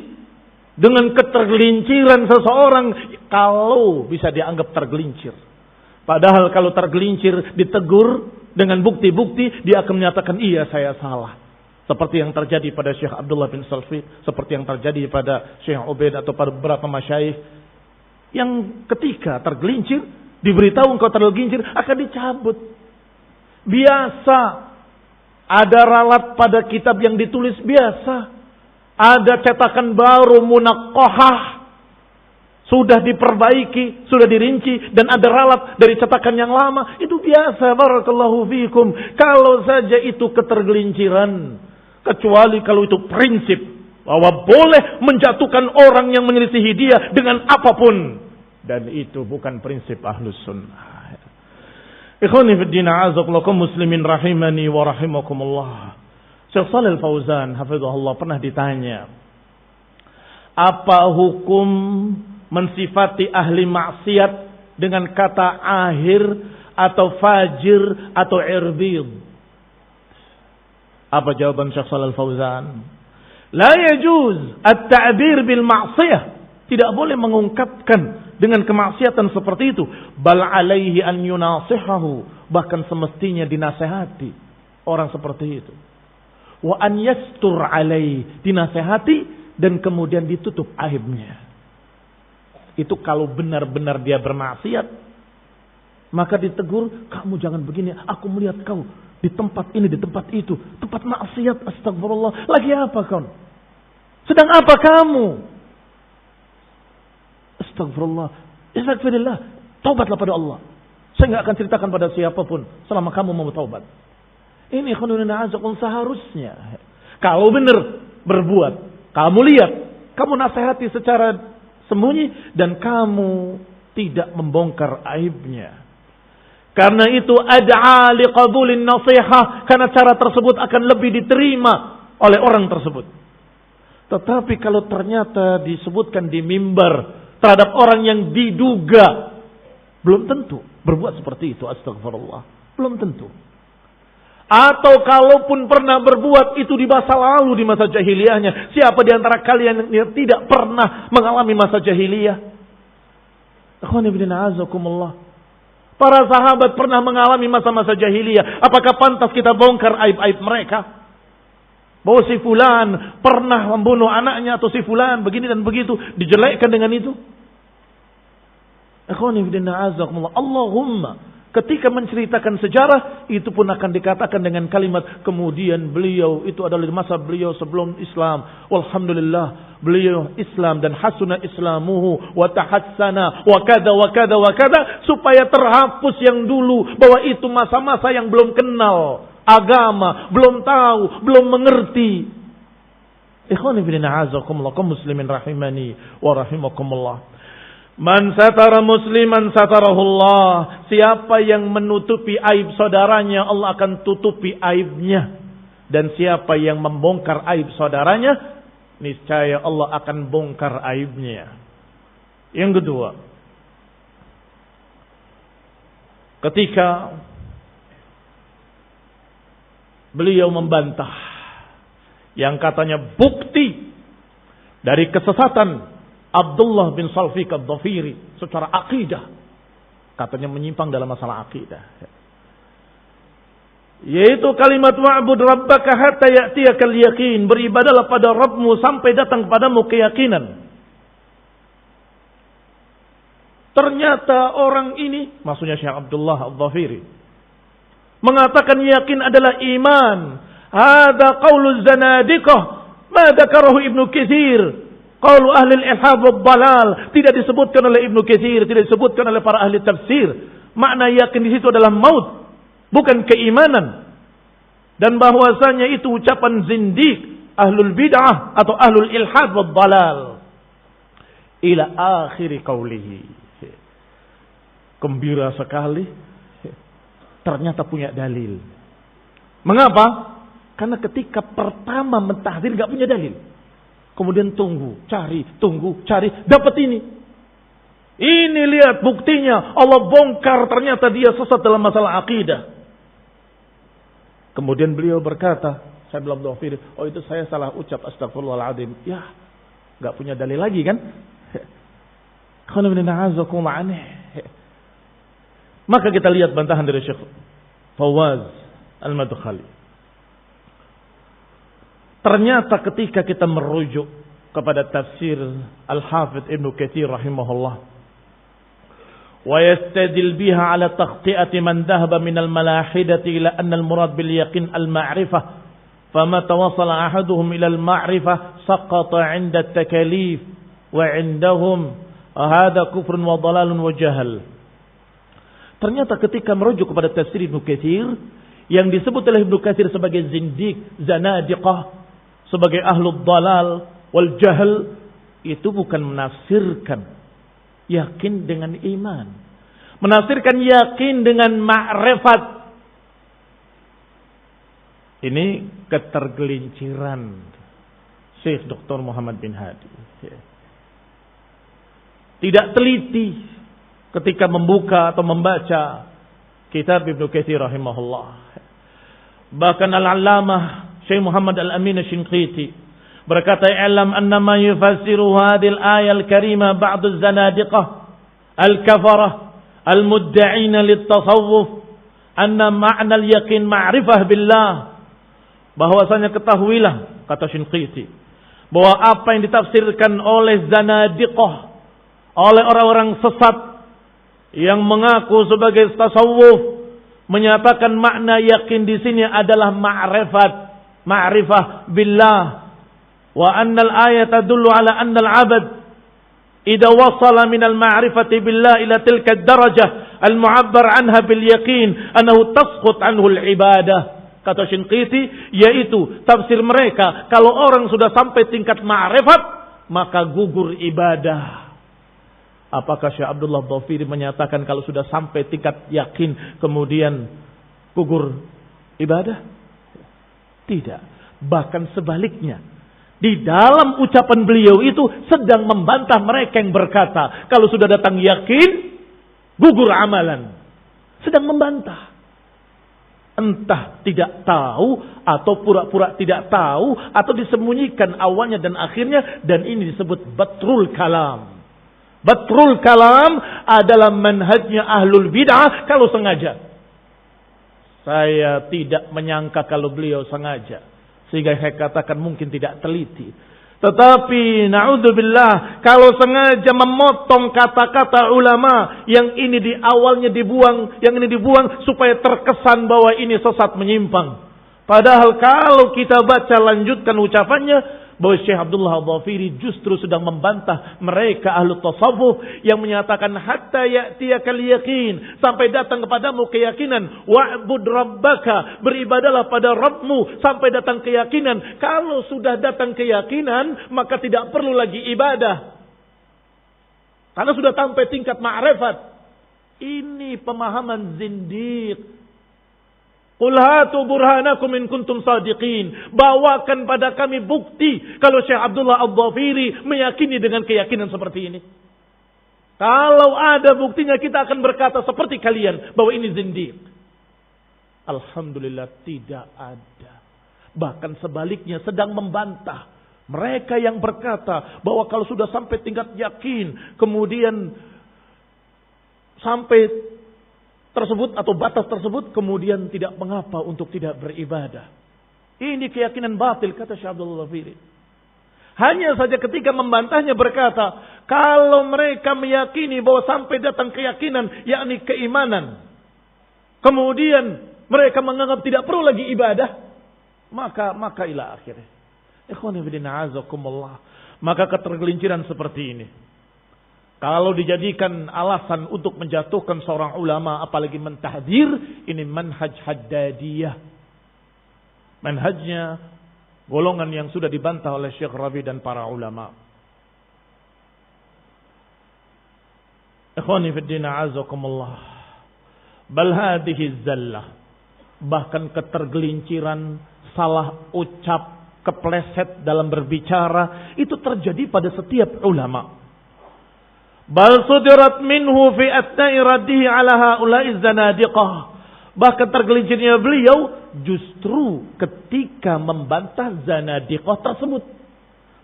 dengan ketergelinciran seseorang kalau bisa dianggap tergelincir. Padahal kalau tergelincir ditegur dengan bukti-bukti, dia akan menyatakan iya saya salah. Seperti yang terjadi pada Syekh Abdullah bin Salfi, seperti yang terjadi pada Syekh Ubaid atau pada beberapa masyayikh yang ketika tergelincir, diberitahu engkau tergelincir, akan dicabut. Biasa. Ada ralat pada kitab yang ditulis biasa. Ada cetakan baru munaqqahah. sudah diperbaiki, sudah dirinci, dan ada ralat dari cetakan yang lama. Itu biasa, barakallahu fikum. Kalau saja itu ketergelinciran. Kecuali kalau itu prinsip. Bahwa boleh menjatuhkan orang yang menyelisihi dia dengan apapun. Dan itu bukan prinsip ahlus sunnah. Ikhwani fiddin a'azakullakum muslimin rahimani wa rahimakumullah. Syekh Shalih Al-Fauzan hafizahullah pernah ditanya, apa hukum mensifati ahli maksiat dengan kata ahir atau fajir atau irbid? Apa jawaban Syekh Shalih Al-Fauzan? La yajuz at-ta'bir bil ma'siyah. Tidak boleh mengungkapkan dengan kemaksiatan seperti itu. Bal alaihi an yunasihahu. Bahkan semestinya dinasehati orang seperti itu. Wa an yastur alaihi. Dinasehati dan kemudian ditutup aibnya. Itu kalau benar-benar dia bermaksiat, maka ditegur, kamu jangan begini. Aku melihat kau di tempat ini, di tempat itu. Tempat maksiat, astagfirullah. Lagi apa kau? Sedang apa kamu? Astagfirullah. Istighfarillah. Taubatlah pada Allah. Saya enggak akan ceritakan pada siapapun selama kamu mau taubat. Ini khonunina azakun seharusnya. Kalau benar berbuat, kamu lihat, kamu nasihati secara sembunyi dan kamu tidak membongkar aibnya. Karena itu ad'a liqabulin nasihah, karena cara tersebut akan lebih diterima oleh orang tersebut. Tetapi kalau ternyata disebutkan di mimbar terhadap orang yang diduga, belum tentu berbuat seperti itu, astagfirullah. Belum tentu. Atau kalaupun pernah berbuat itu di masa lalu, di masa jahiliyahnya. Siapa di antara kalian yang tidak pernah mengalami masa jahiliyah? Para sahabat pernah mengalami masa-masa jahiliyah. Apakah pantas kita bongkar aib-aib mereka? Bahwa si fulan pernah membunuh anaknya, atau si fulan begini dan begitu, dijelekkan dengan itu. Allahumma, ketika menceritakan sejarah, itu pun akan dikatakan dengan kalimat kemudian beliau, itu adalah masa beliau sebelum Islam. Walhamdulillah, beliau Islam dan hasuna islamuhu wa tahassana wa kada wa kada wa kada, supaya terhapus yang dulu, bahwa itu masa-masa yang belum kenal agama, belum tahu, belum mengerti. Ikhwani fillah a'azakumullah, kaum muslimin rahimani wa rahimakumullah. Man satara musliman satarahullah. Siapa yang menutupi aib saudaranya, Allah akan tutupi aibnya. Dan siapa yang membongkar aib saudaranya, niscaya Allah akan bongkar aibnya. Yang kedua, ketika beliau membantah yang katanya bukti dari kesesatan Abdullah bin Salfiq ad-Dhafiri secara akidah, katanya menyimpang dalam masalah akidah, yaitu kalimat wa'bud rabbaka hatta ya'tiyakal yaqin, beribadahlah pada Rabbmu sampai datang padamu keyakinan. Ternyata orang ini, maksudnya Syekh Abdullah ad-Dhafiri, mengatakan yakin adalah iman. Hada qauluz zanadiqah ma dzakarahu Ibnu Katsir. Qaulu ahli al-ilhad wad-dhalal, tidak disebutkan oleh Ibnu Katsir, tidak disebutkan oleh para ahli tafsir. Makna yakin di situ adalah maut, bukan keimanan. Dan bahwasanya itu ucapan zindiq, ahlul bid'ah atau ahlul ilhad wad-dhalal. Ila akhir qaulihi. Gembira sekali, ternyata punya dalil. Mengapa? Karena ketika pertama mentahdir gak punya dalil. Kemudian tunggu, cari, dapat ini. Ini lihat buktinya, Allah bongkar ternyata dia sesat dalam masalah akidah. Kemudian beliau berkata, saya belum dhafir, oh itu saya salah ucap, astagfirullahaladzim. Ya, gak punya dalil lagi kan? Maka kita lihat bantahan dari Syekh Fawaz Al-Madkhali. Ternyata ketika kita merujuk kepada tafsir Al-Hafidh Ibnu Katsir rahimahullah, wa yastadil biha ala takhti'ati man dhahaba min al-malahidati ila anna al-murad bil yaqin al-ma'rifah, fama tawassala ahaduhum ila al-ma'rifah saqata 'inda at-takalif wa 'indahum Hada kufrun wa dalalun wa jahal. Ternyata ketika merujuk kepada tafsir Ibnu Katsir, yang disebut oleh Ibnu Katsir sebagai zindiq, zanadiqah, sebagai ahlul dalal wal jahl, itu bukan menafsirkan yakin dengan iman. Menafsirkan yakin dengan ma'rifat. Ini ketergelinciran Syekh Dr. Muhammad bin Hadi. Tidak teliti ketika membuka atau membaca kitab Ibnu Katsir rahimahullah. Bahkan Al-Allamah Syekh Muhammad Al-Amin Asy-Shinqiti berkata, "I'lam anna ma yufassiru hadhihi al-ayah al-karimah ba'd az-zanadiqah al-kafarah al-mudda'ina lit-tasawwuf anna ma'na al-yaqin ma'rifah billah." Bahwasanya ketahuilah, kata Shinqiti, bahwa apa yang ditafsirkan oleh zanadiqah, oleh orang-orang sesat yang mengaku sebagai tasawuf, menyatakan makna yakin di sini adalah ma'rifah billah, wa anna al-ayat tadullu ala anna al-'abd idza wasala min al-ma'rifati billah ila tilka ad-darajah al-mu'abbar anha bil yaqin annahu tasqut anhu al-ibadah. Kata Shinqiti, yaitu tafsir mereka, kalau orang sudah sampai tingkat ma'rifat, maka gugur ibadah. Apakah Syekh Abdullah Dhafiri menyatakan kalau sudah sampai tingkat yakin kemudian gugur ibadah? Tidak. Bahkan sebaliknya. Di dalam ucapan beliau itu sedang membantah mereka yang berkata kalau sudah datang yakin gugur amalan. Sedang membantah. Entah tidak tahu atau pura-pura tidak tahu atau disembunyikan awalnya dan akhirnya, dan ini disebut batrul kalam. Batrul kalam adalah manhajnya ahlul bid'ah kalau sengaja. Saya tidak menyangka kalau beliau sengaja, sehingga saya katakan mungkin tidak teliti. Tetapi na'udzubillah, kalau sengaja memotong kata-kata ulama, yang ini di awalnya dibuang, yang ini dibuang supaya terkesan bahwa ini sesat menyimpang. Padahal kalau kita baca lanjutkan ucapannya, bahwa Syekh Abdullah Dhafiri justru sedang membantah mereka ahlu tasawuf yang menyatakan hatta ya'tiyakal yaqin, sampai datang kepadamu keyakinan, wa'bud rabbaka, beribadalah pada Rabbmu sampai datang keyakinan. Kalau sudah datang keyakinan, maka tidak perlu lagi ibadah, karena sudah sampai tingkat ma'rifat. Ini pemahaman zindiq. Qul hatu burhanakum in kuntum sadiqin. Bawakan pada kami bukti kalau Syekh Abdullah Ad-Dhafiri meyakini dengan keyakinan seperti ini. Kalau ada buktinya kita akan berkata seperti kalian bahwa ini zindiq. Alhamdulillah tidak ada. Bahkan sebaliknya sedang membantah mereka yang berkata bahwa kalau sudah sampai tingkat yakin, kemudian sampai tersebut atau batas tersebut, kemudian tidak mengapa untuk tidak beribadah. Ini keyakinan batil, kata Syekh Abdullah Dhafiri. Hanya saja ketika membantahnya berkata, kalau mereka meyakini bahwa sampai datang keyakinan, yakni keimanan, kemudian mereka menganggap tidak perlu lagi ibadah, maka ila akhirnya. Ikhwani fillah azakumullah. Maka ketergelinciran seperti ini, kalau dijadikan alasan untuk menjatuhkan seorang ulama, apalagi mentahdir, ini manhaj haddadiyah. Manhajnya golongan yang sudah dibantah oleh Syekh Rabi dan para ulama. Ikhwani fid din a'azakumullah. Bal hadhihi zallah. Bahkan ketergelinciran, salah ucap, kepleset dalam berbicara, itu terjadi pada setiap ulama. Bal sudirat minhu fi atna'i raddihi ala haula'i zanadiqah. Bahkan tergelincirnya beliau justru ketika membantah zanadiqah tersebut.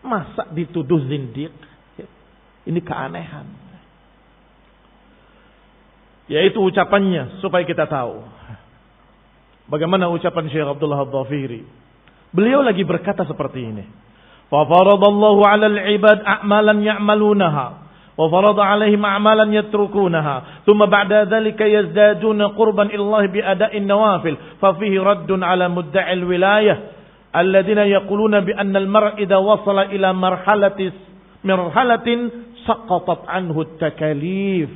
Masa dituduh zindiq? Ini keanehan. Yaitu ucapannya supaya kita tahu bagaimana ucapan Syekh Abdullah Ad-Dhafiri. Beliau lagi berkata seperti ini. Fa faradallahu 'alal 'ibad a'malan ya'malunaha وفرض عليهم أعمالا يتركونها ثم بعد ذلك يزدادون قربا إلى الله بأداء النوافل ففيه رد على مدعي الولاية الذين يقولون بأن المرء إذا وصل إلى مرحلة saqatat anhu takalif.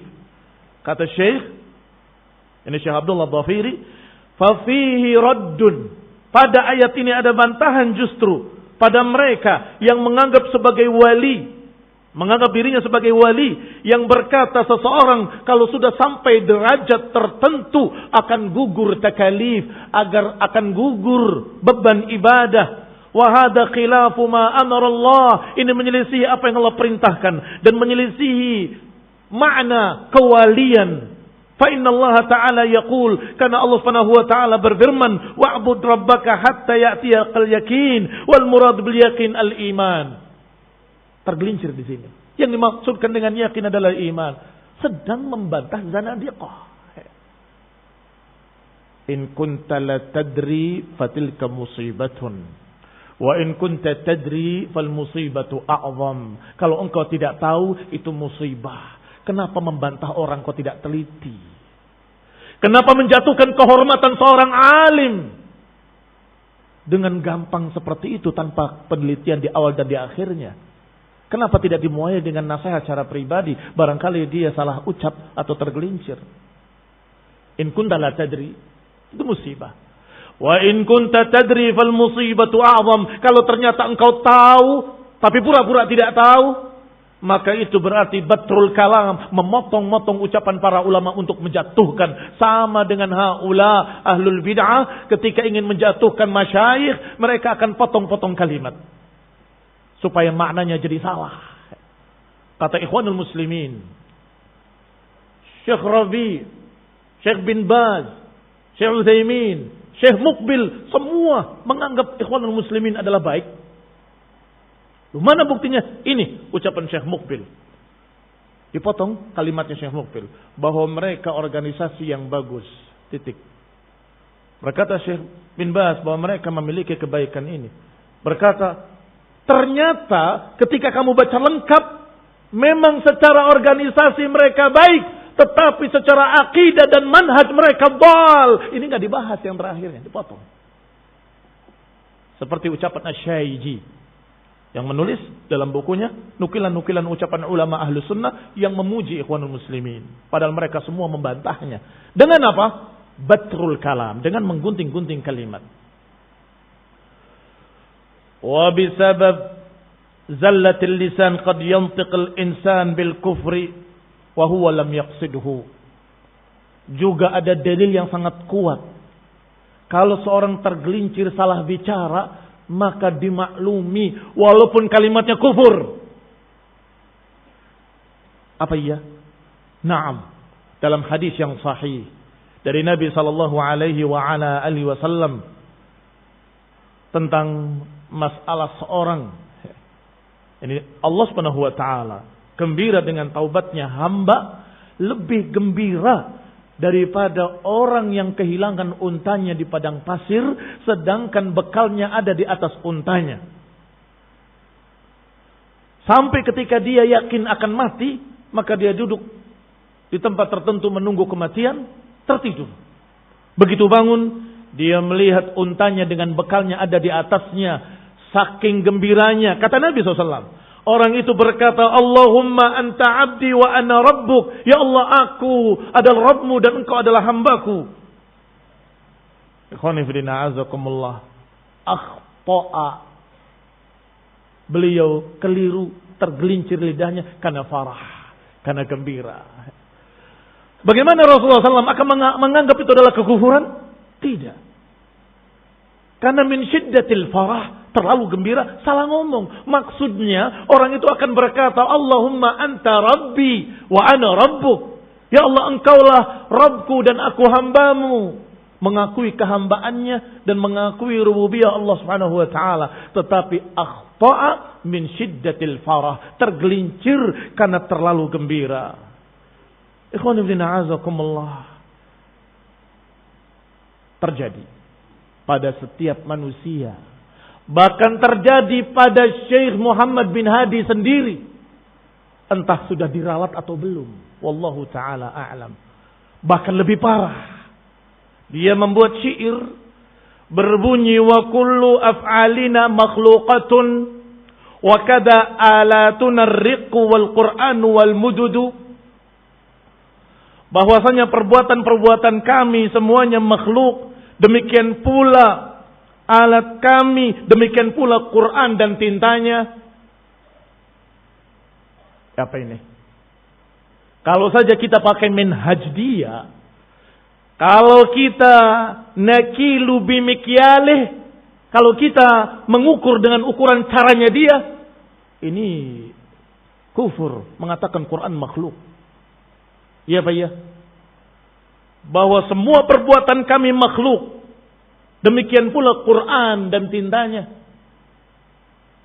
Kata Syekh, ini Syekh Abdullah Dhafiri, fa fihi raddun. Pada ayat ini ada bantahan justru pada mereka yang menganggap sebagai wali, menganggap dirinya sebagai wali, yang berkata seseorang kalau sudah sampai derajat tertentu akan gugur takalif, agar akan gugur beban ibadah. Wa hadza khilafu ma amara Allah. Ini menyelisihi apa yang Allah perintahkan dan menyelisihi makna kewalian. Fa inna Allah Ta'ala yaqul, karena Allah Subhanahu wa taala berfirman, wa'bud rabbaka hatta ya'tiyakal yakin wal murad bil yakin al iman. Tergelincir di sini. Yang dimaksudkan dengan yakin adalah iman. Sedang membantah zanadiqah. In kunta la tadri fatilka musibatun. Wa in kunta tadri fal musibatu a'zam. Kalau engkau tidak tahu, itu musibah. Kenapa membantah orang kau tidak teliti? Kenapa menjatuhkan kehormatan seorang alim dengan gampang seperti itu tanpa penelitian di awal dan di akhirnya? Kenapa tidak dimuai dengan nasihat secara pribadi? Barangkali dia salah ucap atau tergelincir. In kunta la tadri, itu musibah. Wa in kunta tadri fal musibatu a'zam. Kalau ternyata engkau tahu tapi pura-pura tidak tahu, maka itu berarti batrul kalam, memotong-motong ucapan para ulama untuk menjatuhkan. Sama dengan haula ahlul bid'ah, ketika ingin menjatuhkan masyayikh, mereka akan potong-potong kalimat supaya maknanya jadi salah. Kata ikhwanul muslimin, Syekh Rabi, Syekh bin Baz, Syekh Utsaimin, Syekh Muqbil, semua menganggap ikhwanul muslimin adalah baik. Mana buktinya? Ini ucapan Syekh Muqbil. Dipotong kalimatnya Syekh Muqbil, bahwa mereka organisasi yang bagus. Titik. Berkata Syekh bin Baz bahwa mereka memiliki kebaikan ini. Berkata, ternyata ketika kamu baca lengkap, memang secara organisasi mereka baik, tetapi secara akidah dan manhaj mereka dal. Ini enggak dibahas yang terakhirnya, dipotong. Seperti ucapan Asy-Syaiji yang menulis dalam bukunya nukilan-nukilan ucapan ulama ahlu sunnah yang memuji ikhwanul muslimin. Padahal mereka semua membantahnya. Dengan apa? Batrul kalam. Dengan menggunting-gunting kalimat. Wa bisabab zallatil lisan qad yantiqil insan bil kufri wa huwa lam yaqsidhu. Juga ada dalil yang sangat kuat. Kalau seorang tergelincir salah bicara, maka dimaklumi walaupun kalimatnya kufur. Apa iya? Naam. Dalam hadis yang sahih dari Nabi sallallahu alaihi wa ala alihi wasallam tentang masalah seorang, ini Allah Subhanahu wa taala gembira dengan taubatnya hamba, lebih gembira daripada orang yang kehilangan untanya di padang pasir, sedangkan bekalnya ada di atas untanya. Sampai ketika dia yakin akan mati, maka dia duduk di tempat tertentu menunggu kematian, tertidur. Begitu bangun, dia melihat untanya dengan bekalnya ada di atasnya. Saking gembiranya, kata Nabi SAW, orang itu berkata, Allahumma anta abdi wa ana rabbuk. Ya Allah, aku adalah Rabbmu dan engkau adalah hambaku. Ikhwani fillah azakumullah. Akhta'a. Beliau keliru, tergelincir lidahnya karena farah, karena gembira. Bagaimana Rasulullah SAW akan menganggap itu adalah kekufuran? Tidak. Karena min syiddatil farah, terlalu gembira, salah ngomong. Maksudnya orang itu akan berkata, Allahumma anta rabbi wa ana rabbuk. Ya Allah, engkaulah Rabbku dan aku hambamu. Mengakui kehambaannya dan mengakui rububiyah Allah Subhanahu wa taala, tetapi akhta'a min syiddatil farah, tergelincir karena terlalu gembira. Ikhwan fillah a'azakumullah. Terjadi pada setiap manusia. Bahkan terjadi pada Syekh Muhammad bin Hadi sendiri. Entah sudah diralat atau belum. Wallahu ta'ala a'lam. Bahkan lebih parah. Dia membuat syair berbunyi wa kullu af'alina makhluqatun Wa kada alatuna ar-riqu wal Qur'anu wal mududu. Bahwasanya perbuatan-perbuatan kami semuanya makhluk, demikian pula alat kami, demikian pula Quran dan tintanya. Apa ini? Kalau saja kita pakai minhaj dia, kalau kita nakilu bimikyalih, kalau kita mengukur dengan ukuran caranya dia, ini kufur mengatakan Quran makhluk. Ya Pak ya. Bahwa semua perbuatan kami makhluk. Demikian pula Quran dan tintanya.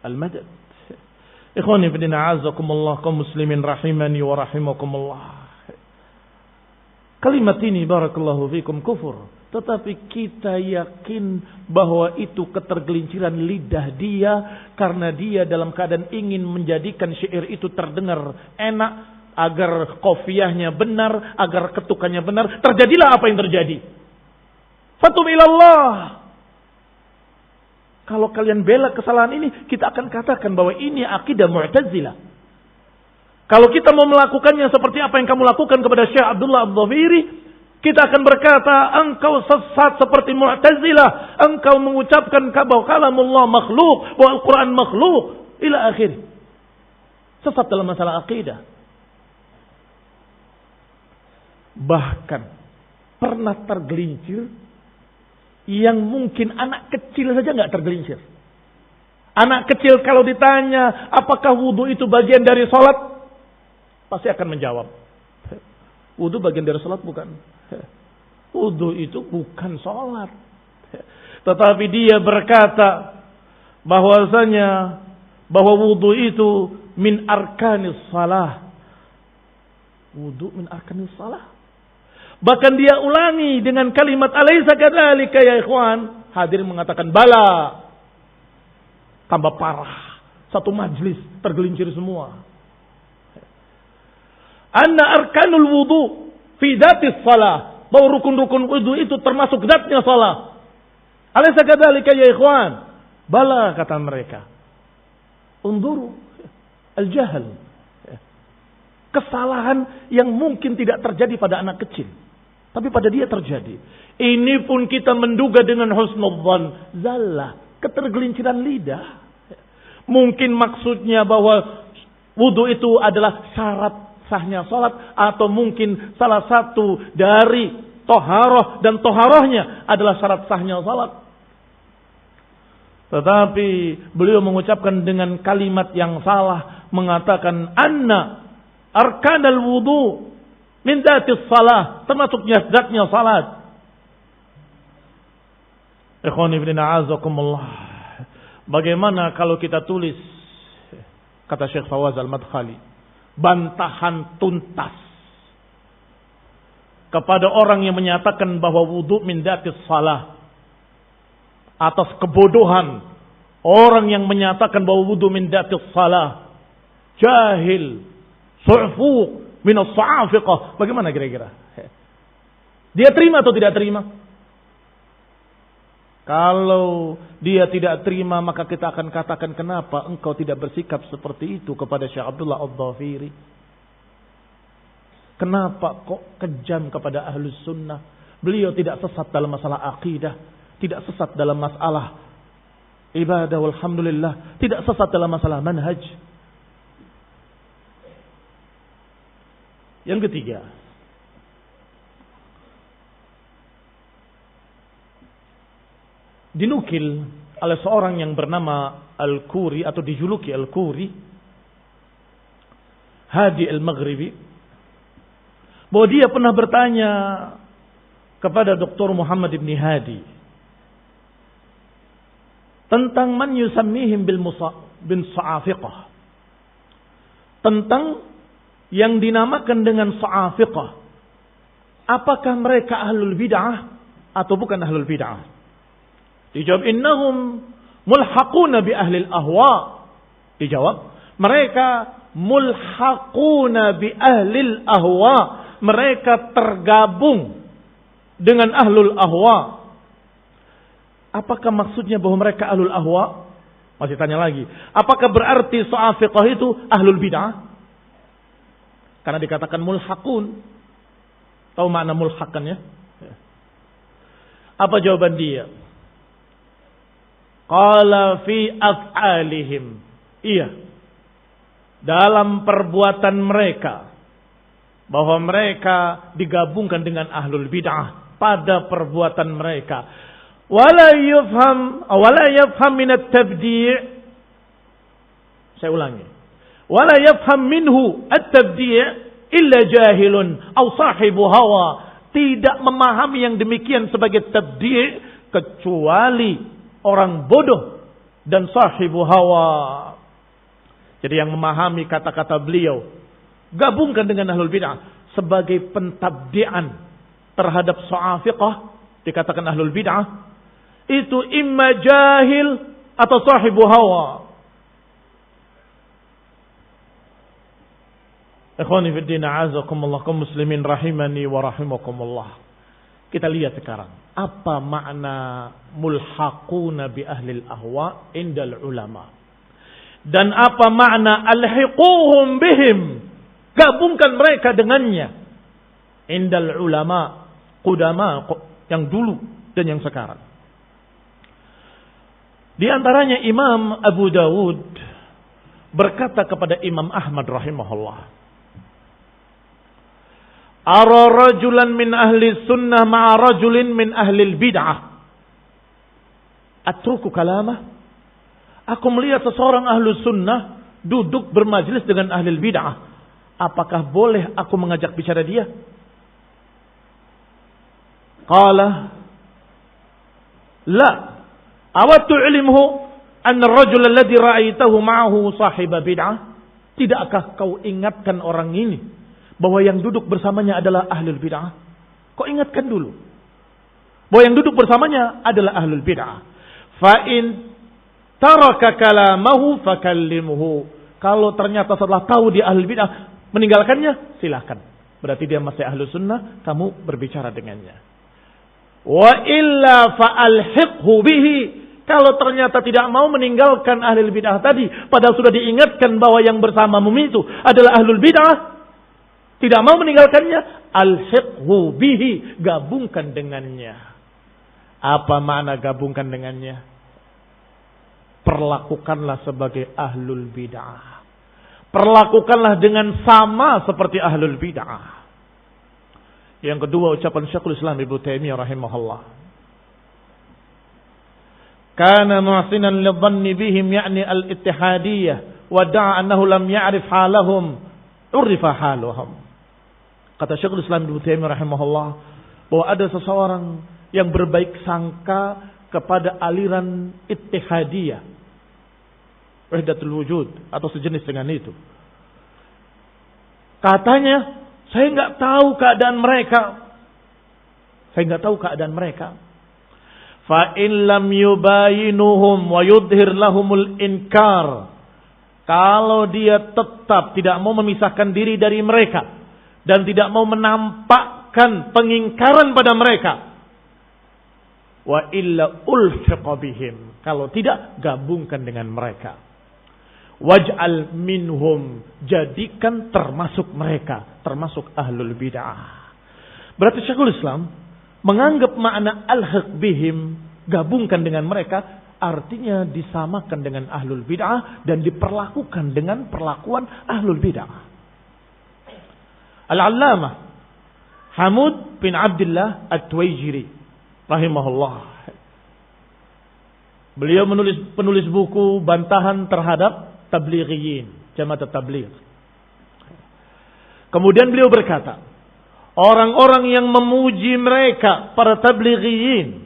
Al-Madad. Ikhwani fillah a'azzakumullah kaum muslimin rahimani wa rahimakumullah. Kalimat ini barakallahu fikum kufur. Tetapi kita yakin bahwa itu ketergelinciran lidah dia. Karena dia dalam keadaan ingin menjadikan syair itu terdengar enak. Agar qafiyahnya benar, agar ketukannya benar. Terjadilah apa yang terjadi. Fatub ilallah. Kalau kalian bela kesalahan ini, kita akan katakan bahwa ini akidah Mu'tazilah. Kalau kita mau melakukannya seperti apa yang kamu lakukan kepada Syekh Abdullah Adh-Dhafiri, kita akan berkata, engkau sesat seperti Mu'tazilah. Engkau mengucapkan bahwa kalamullah makhluk, bahwa Al-Quran makhluk, ila akhir. Sesat dalam masalah akidah. Bahkan pernah tergelincir yang mungkin anak kecil saja nggak tergelincir. Anak kecil kalau ditanya apakah wudu itu bagian dari sholat, pasti akan menjawab, wudu bagian dari sholat bukan. Wudu itu bukan sholat. Tetapi dia berkata bahwasanya bahwa wudu itu min arkanis salah. Wudu min arkanis salah. Bahkan dia ulangi dengan kalimat alaysa kadzalika ya ikhwan. Hadirin mengatakan bala. Tambah parah. Satu majlis tergelincir semua. Anna arkanul wudu fi dhatis salah. Bahwa rukun-rukun wudu itu termasuk zatnya salah. Alaysa kadzalika ya ikhwan. Bala kata mereka. Unduru al-jahl. Kesalahan yang mungkin tidak terjadi pada anak kecil. Tapi pada dia terjadi. Ini pun kita menduga dengan husnudzan. Zallah. Ketergelinciran lidah. Mungkin maksudnya bahwa wudu itu adalah syarat sahnya salat. Atau mungkin salah satu dari toharoh dan toharohnya adalah syarat sahnya salat. Tetapi beliau mengucapkan dengan kalimat yang salah. Mengatakan anna arkanal wudu min dhatis salah, termasuknya zatnya salat. Ikhwani fillah a'azakumullah. Bagaimana kalau kita tulis, kata Syekh Fawaz Al-Madkhali, bantahan tuntas kepada orang yang menyatakan bahwa wudu min dhatis salah, atas kebodohan orang yang menyatakan bahwa wudu min dhatis salah, jahil, su'fuq minas sa'afiqah. Bagaimana kira-kira? Dia terima atau tidak terima? Kalau dia tidak terima, maka kita akan katakan, kenapa engkau tidak bersikap seperti itu kepada Syekh Abdullah Adh-Dhafiri? Kenapa kok kejam kepada ahlus sunnah? Beliau tidak sesat dalam masalah akidah, tidak sesat dalam masalah ibadah, walhamdulillah, tidak sesat dalam masalah manhaj. Yang ketiga, dinukil oleh seorang yang bernama Al-Quri atau dijuluki Al-Quri, Hadi Al-Maghribi, bahwa dia pernah bertanya kepada Dr. Muhammad ibn Hadi tentang man yusammihim bin sa'afiqah, tentang yang dinamakan dengan sa'afiqah. Apakah mereka ahlul bid'ah atau bukan ahlul bid'ah? Dijawab, innahum mulhaquna bi ahlil ahwa. Dijawab, mereka mulhaquna bi ahlil ahwa. Mereka tergabung dengan ahlul ahwa. Apakah maksudnya bahwa mereka ahlul ahwa? Masih tanya lagi, apakah berarti Sawafiqah itu ahlul bid'ah? Karena dikatakan mulhaqun. Tahu makna mulhaq kan ya? Apa jawaban dia? Qala fi af'alihim. Iya. Dalam perbuatan mereka. Bahwa mereka digabungkan dengan ahlul bid'ah pada perbuatan mereka. Wala yafham min at-tabdi'. Saya ulangi. Wala yafham minhu at-tabdi' illa jahilun aw sahibu hawa. Tidak memahami yang demikian sebagai tabdi' kecuali orang bodoh dan sahibu hawa. Jadi yang memahami kata-kata beliau, gabungkan dengan ahlul bid'ah sebagai pentabdi'an terhadap Sawafiqah, dikatakan ahlul bid'ah, itu imma jahil atau sahibu hawa. Ikhwani fi din, a'azakumullah, kaum muslimin rahimani wa rahimakumullah. Kita lihat sekarang, apa makna mulhaquna bi ahlil ahwa indal ulama? Dan apa makna alhiquhum bihim? Gabungkan mereka dengannya. Indal ulama, qudama, yang dulu dan yang sekarang. Di antaranya Imam Abu Dawud berkata kepada Imam Ahmad rahimahullah, ara rajulan min ahli sunnah ma'a rajulin min ahli bid'ah atruku kalamah. Aku melihat seseorang ahlu sunnah duduk bermajlis dengan ahli bid'ah. Apakah boleh aku mengajak bicara dia? Qala la. Awattu ilmuhu anna ar-rajul alladhi ra'aitahu ma'ahu sahiba bid'ah. Tidakkah kau ingatkan orang ini bahwa yang duduk bersamanya adalah ahlul bid'ah? Kau ingatkan dulu bahwa yang duduk bersamanya adalah ahlul bid'ah. Fa in taraka kalamahu fakallimhu. Kalau ternyata setelah tahu dia ahlul bid'ah meninggalkannya, silakan. Berarti dia masih ahlus sunnah, kamu berbicara dengannya. Wa illa fa'alhiqhu bihi. Kalau ternyata tidak mau meninggalkan ahlul bid'ah tadi, padahal sudah diingatkan bahwa yang bersamamu itu adalah ahlul bid'ah, tidak mau meninggalkannya, alhiqhu bihi, gabungkan dengannya. Apa makna gabungkan dengannya? Perlakukanlah sebagai ahlul bid'ah. Perlakukanlah dengan sama seperti ahlul bid'ah. Yang kedua, ucapan Syekhul Islam Ibnu Taimiyah rahimahullah. Kana muhsinan lidhanni bihim, ya'ni al-ittihadiyah, wa da'a annahu lam ya'rif halahum, urifa haluhum. Kata Syekhul Islam Ibnu Taimiyah rahimahullah, bahwa ada seseorang yang berbaik sangka kepada aliran ittihadiyah, wahdatul wujud, atau sejenis dengan itu. Katanya, saya nggak tahu keadaan mereka. Saya nggak tahu keadaan mereka. Fa in lam yubayinuhum wa yudhir lahumul inkar. Kalau dia tetap tidak mau memisahkan diri dari mereka dan tidak mau menampakkan pengingkaran pada mereka, wa illa ulfiqa bihim. Kalau tidak, gabungkan dengan mereka. Waj'al minhum, jadikan termasuk mereka, termasuk ahlul bid'ah. Berarti Syekhul Islam menganggap makna alhiq bihim, gabungkan dengan mereka, artinya disamakan dengan ahlul bid'ah dan diperlakukan dengan perlakuan ahlul bid'ah. Al-Allamah Hamud bin Abdullah At-Tuwaijiri rahimahullah, beliau penulis buku bantahan terhadap tablighiyin, jamaah tabligh. Kemudian beliau berkata, orang-orang yang memuji mereka, para tablighiyin,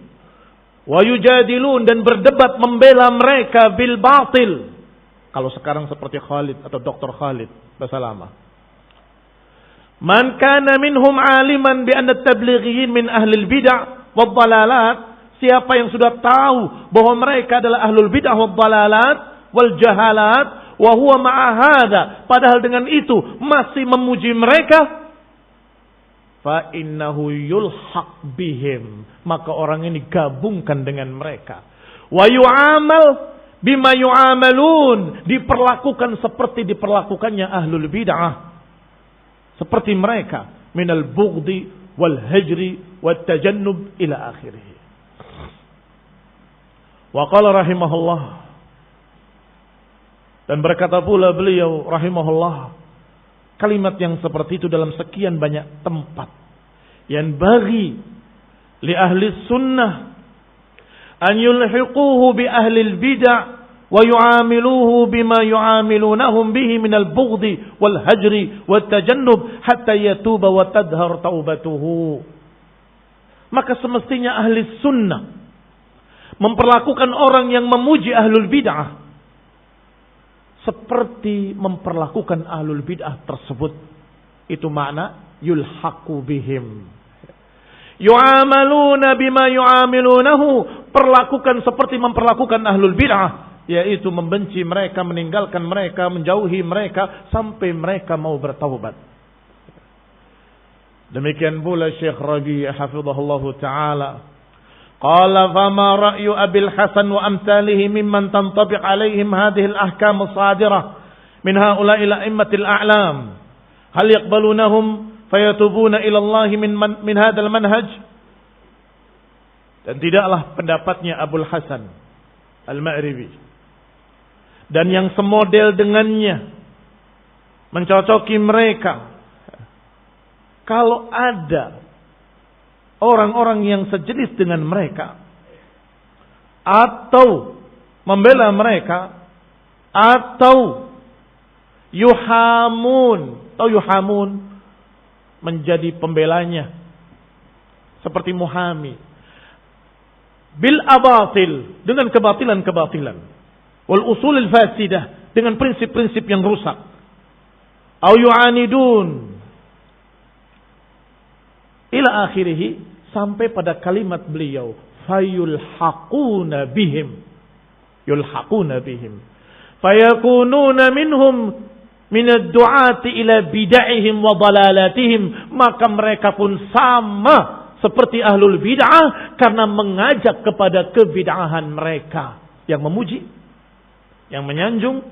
wa yujadilun, dan berdebat membela mereka bil batil. Kalau sekarang seperti Khalid atau Dr. Khalid Basalamah. Man kana minhum aliman bi anna at-tablighiyin min ahli al-bid'ah wad dalalat. Siapa yang sudah tahu bahwa mereka adalah ahlul bid'ah wad dalalat wal jahalat, wa huwa ma'a hadza, padahal dengan itu masih memuji mereka, fa innahu yulhaq bihim, maka orang ini gabungkan dengan mereka, wa yu'amal bima yu'amalun, diperlakukan seperti diperlakukannya ahlul bid'ah. Seperti mereka, minal bughdi wal hajri wat tajannub ila akhirih. Wa qala rahimahullah, dan berkata pula beliau rahimahullah, kalimat yang seperti itu dalam sekian banyak tempat. Yang bagi li ahli sunnah an yulhiquhu bi ahli al-bid'ah wa yu'amiluhu bima yu'amilunahum bihi min al-bughdi wal hajri wat tajannub hatta yatuba wa tadhhar taubatuhu. Maka semestinya ahli sunnah memperlakukan orang yang memuji ahlul bid'ah seperti memperlakukan ahlul bid'ah tersebut. Itu makna yulhaqu bihim. Yu'amaluna bima yu'amilunahu, perlakukan seperti memperlakukan ahlul bid'ah, yaitu membenci mereka, meninggalkan mereka, menjauhi mereka sampai mereka mau bertaubat. Demikian pula Syekh Rabi' hafizahullahu taala, qala fama ra'yu Abil Hasan wa amsalihi mimman tantabiq alaihim hadhihi al-ahkam as-sadirah min haula'i al-a'immatil a'lam, hal yaqbalunahum fayatubuna ila Allah min hadzal manhaj? Dan tidaklah pendapatnya Abul Hasan Al-Ma'ribi dan yang semodel dengannya mencocoki mereka, kalau ada orang-orang yang sejenis dengan mereka atau membela mereka atau yuhamun menjadi pembelanya seperti muhami bil abatil, dengan kebatilan-kebatilan, wal usulil fasidah, dengan prinsip-prinsip yang rusak, au yu'anidun ila akhirih, sampai pada kalimat beliau fayulhaquna bihim, yulhaquna bihim fayakununa minhum min ad-du'ati ila bid'ahihim wa dalalatihim, maka mereka pun sama seperti ahlul bid'ah karena mengajak kepada kebid'ahan mereka. Yang memuji, yang menyanjung,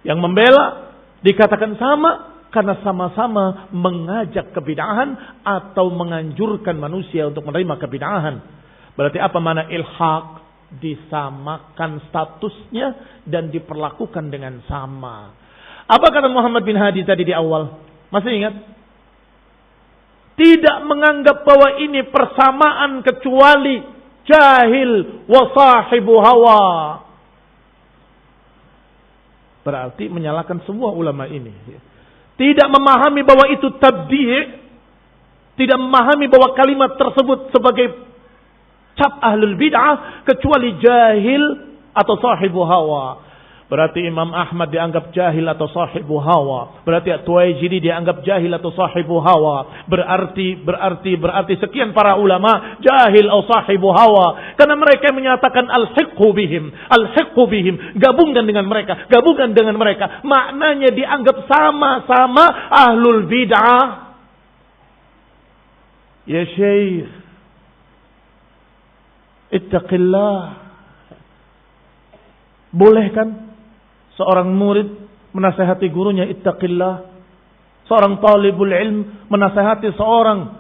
yang membela dikatakan sama karena sama-sama mengajak kebid'ahan atau menganjurkan manusia untuk menerima kebid'ahan. Berarti apa makna ilhaq? Disamakan statusnya dan diperlakukan dengan sama. Apa kata Muhammad bin Hadi tadi di awal? Masih ingat? Tidak menganggap bahwa ini persamaan kecuali jahil wa sahibu hawa. Berarti menyalahkan semua ulama ini. Tidak memahami bahwa itu tabdi', tidak memahami bahwa kalimat tersebut sebagai cap ahlul bid'ah kecuali jahil atau sahibu hawa. Berarti Imam Ahmad dianggap jahil atau sahibu hawa. Berarti At-Tuwaijiri dianggap jahil atau sahibu hawa. Berarti sekian para ulama jahil atau sahibu hawa. Karena mereka menyatakan al-hiqhu bihim. Gabungkan dengan mereka. Maknanya dianggap sama-sama ahlul bid'ah. Ya Syekh, ittaqillah. Boleh kan seorang murid menasihati gurunya ittaqillah? Seorang talibul ilm menasihati seorang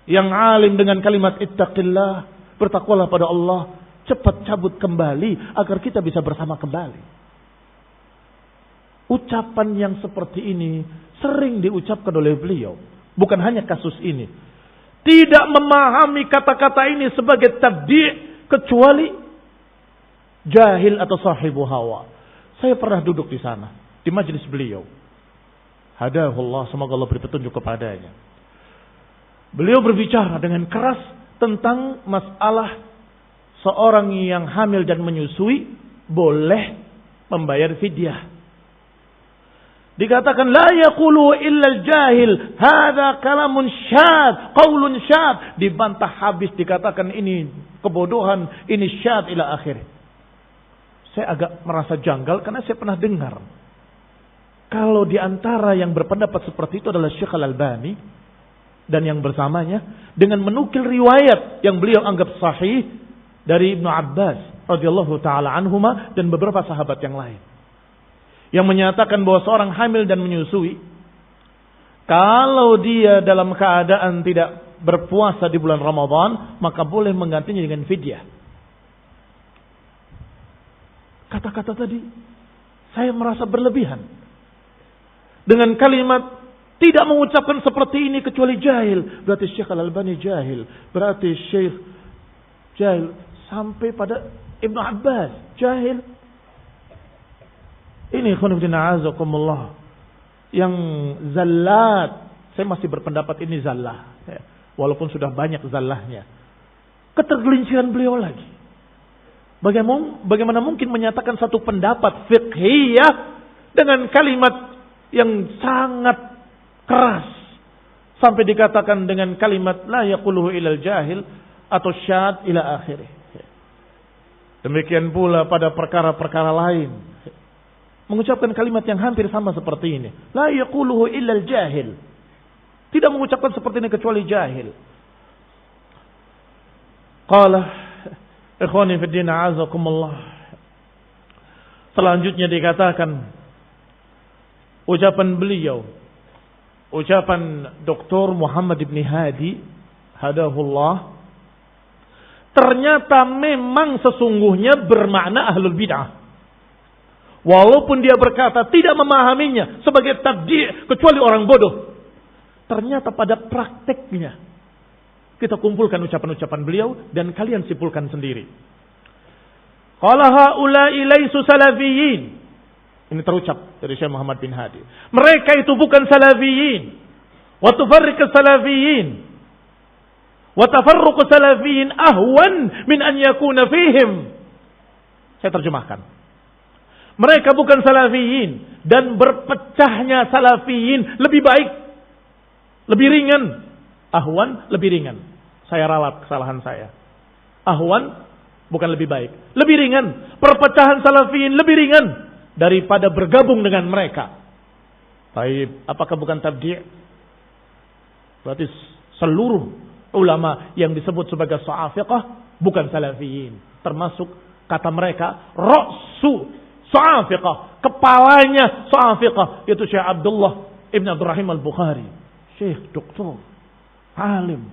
yang alim dengan kalimat ittaqillah, bertakwalah pada Allah, cepat cabut kembali agar kita bisa bersama kembali. Ucapan yang seperti ini sering diucapkan oleh beliau. Bukan hanya kasus ini. Tidak memahami kata-kata ini sebagai tabdi' kecuali jahil atau sahibu hawa. Saya pernah duduk di sana, di majelis beliau. Hadahullah, semoga Allah beri petunjuk kepadanya. Beliau berbicara dengan keras tentang masalah seorang yang hamil dan menyusui boleh membayar fidyah. Dikatakan la yaqulu illa al-jahil, hadza kalamun syad, qaulun syad. Dibantah habis, dikatakan ini kebodohan, ini syad ila akhir. Saya agak merasa janggal karena saya pernah dengar. Kalau di antara yang berpendapat seperti itu adalah Syekh Al-Albani dan yang bersamanya dengan menukil riwayat yang beliau anggap sahih dari Ibnu Abbas radhiyallahu taala anhuma dan beberapa sahabat yang lain yang menyatakan bahwa seorang hamil dan menyusui kalau dia dalam keadaan tidak berpuasa di bulan Ramadan, maka boleh menggantinya dengan fidyah. Kata-kata tadi saya merasa berlebihan. Dengan kalimat tidak mengucapkan seperti ini kecuali jahil. Berarti Syekh Al-Albani jahil. Berarti Syekh jahil. Sampai pada Ibnu Abbas jahil. Ini khonifdina azakumullah. Yang zallat. Saya masih berpendapat ini zallah. Walaupun sudah banyak zallahnya. Ketergelinciran beliau lagi. Bagaimana mungkin menyatakan satu pendapat fiqhiyah dengan kalimat yang sangat keras. Sampai dikatakan dengan kalimat la yaquluhu ilal jahil atau syad ila akhirih. Demikian pula pada perkara-perkara lain. Mengucapkan kalimat yang hampir sama seperti ini. La yaquluhu illal jahil. Tidak mengucapkan seperti ini kecuali jahil. Qala ikhwani fid din a'azakumullah. Selanjutnya dikatakan ucapan beliau, ucapan Dr. Muhammad ibn Hadi hadahullah, ternyata memang sesungguhnya bermakna ahlul bid'ah. Walaupun dia berkata tidak memahaminya sebagai tabdi' kecuali orang bodoh. Ternyata pada prakteknya kita kumpulkan ucapan-ucapan beliau dan kalian simpulkan sendiri. Qala haula'i laisu salafiyyin. Ini terucap dari Syekh Muhammad bin Hadi. Mereka itu bukan salafiyyin. Wa tufarriq salafiyyin. Wa tafarruq salafiyyin ahwan min an yakuna fihim. Saya terjemahkan. Mereka bukan salafiyyin dan berpecahnya salafiyyin lebih baik, lebih ringan. Ahwan lebih ringan. Saya ralat kesalahan saya. Ahwan bukan lebih baik, lebih ringan. Perpecahan salafiyyin lebih ringan daripada bergabung dengan mereka. Baik, apakah bukan tabdi'? Berarti seluruh ulama yang disebut sebagai sa'afiqah bukan salafiyyin. Termasuk kata mereka ra'su sa'afiqah, kepalanya sa'afiqah, yaitu Syekh Abdullah Ibn Abdurrahim Al-Bukhari. Syekh, doktor, alim.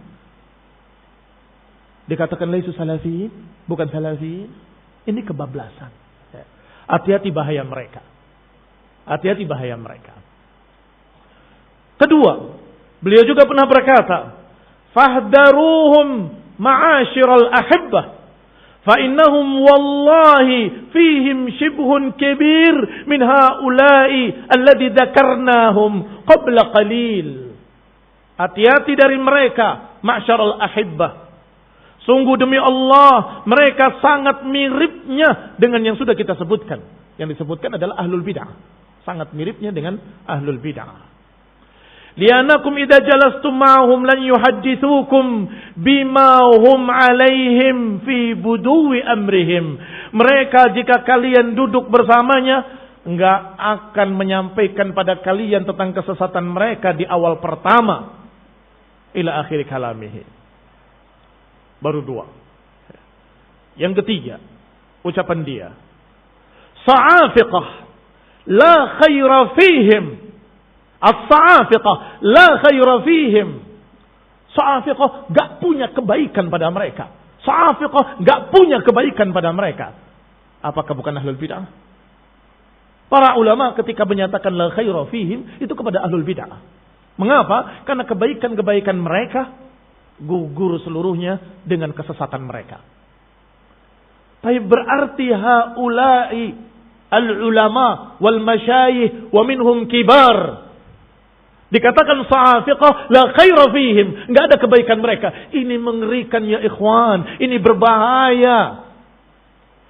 Dikatakan laisu salafiyyin, bukan salafiyyin. Ini kebablasan. Hati-hati bahaya mereka. Hati-hati bahaya mereka. Kedua, beliau juga pernah berkata, "Fahdaruhum ma'asyiral ahibbah, fa innahum wallahi fihim shibhun kabir min haula'i alladhi dzakarnahum qabla qalil." Hati-hati dari mereka, ma'asyiral ahibbah. Sungguh demi Allah, mereka sangat miripnya dengan yang sudah kita sebutkan. Yang disebutkan adalah ahlul bid'ah. Sangat miripnya dengan ahlul bid'ah. Li'annakum idza jalastum ma'hum lan yuhaddithukum bima hum 'alaihim fi buduwi amrihim. Mereka jika kalian duduk bersamanya enggak akan menyampaikan pada kalian tentang kesesatan mereka di awal pertama ila akhir kalamihi. Baru dua. Yang ketiga, ucapan dia, sa'afiqah la khaira fihim. As-sa'afiqah la khaira fihim. Sa'afiqah gak punya kebaikan pada mereka. Sa'afiqah gak punya kebaikan pada mereka. Apakah bukan ahlul bid'ah? Para ulama ketika menyatakan la khaira fihim itu kepada ahlul bid'ah. Mengapa? Karena kebaikan-kebaikan mereka gugur seluruhnya dengan kesesatan mereka. Tapi berarti haula'i al-ulama wal masyayikh wa minhum kibar. Dikatakan sa'afiqah la khaira fihim, enggak ada kebaikan mereka. Ini mengerikan ya ikhwan, ini berbahaya.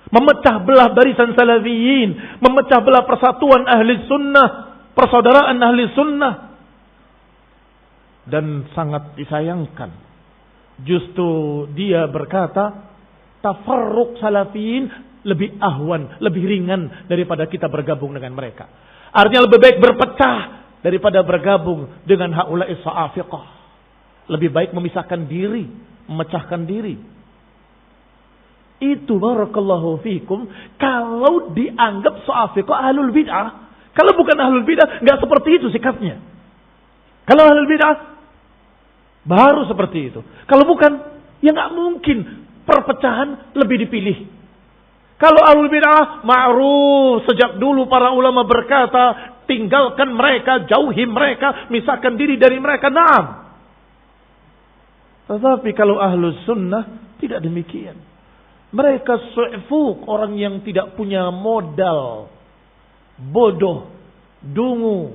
Memecah belah barisan salafiyyin, memecah belah persatuan ahli sunnah, persaudaraan ahli sunnah. Dan sangat disayangkan, justru dia berkata tafarruq salafiyyin lebih ahwan, lebih ringan daripada kita bergabung dengan mereka. Artinya lebih baik berpecah daripada bergabung dengan haula'i sa'afiqah. Lebih baik memisahkan diri, memecahkan diri. Itu barakallahu fikum kalau dianggap so'afiqah ahlul bid'ah. Kalau bukan ahlul bid'ah, nggak seperti itu sikapnya. Kalau ahlul bid'ah, baru seperti itu. Kalau bukan, ya nggak mungkin perpecahan lebih dipilih. Kalau ahlul bid'ah, ma'ruf sejak dulu para ulama berkata, tinggalkan mereka, jauhi mereka, misahkan diri dari mereka. Naam. Tetapi kalau ahlus sunnah, tidak demikian. Mereka su'fuk, orang yang tidak punya modal. Bodoh, dungu.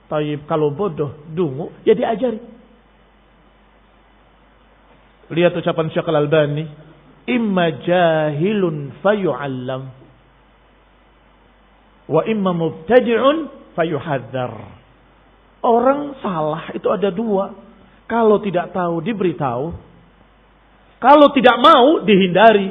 Taib, kalau bodoh, dungu, ya diajari. Lihat ucapan Syekh Al-Albani. Imma jahilun fayu'allam. Wa imma mubtadi'un fayuhadzar. Orang salah itu ada dua. Kalau tidak tahu, diberitahu. Kalau tidak mau, dihindari.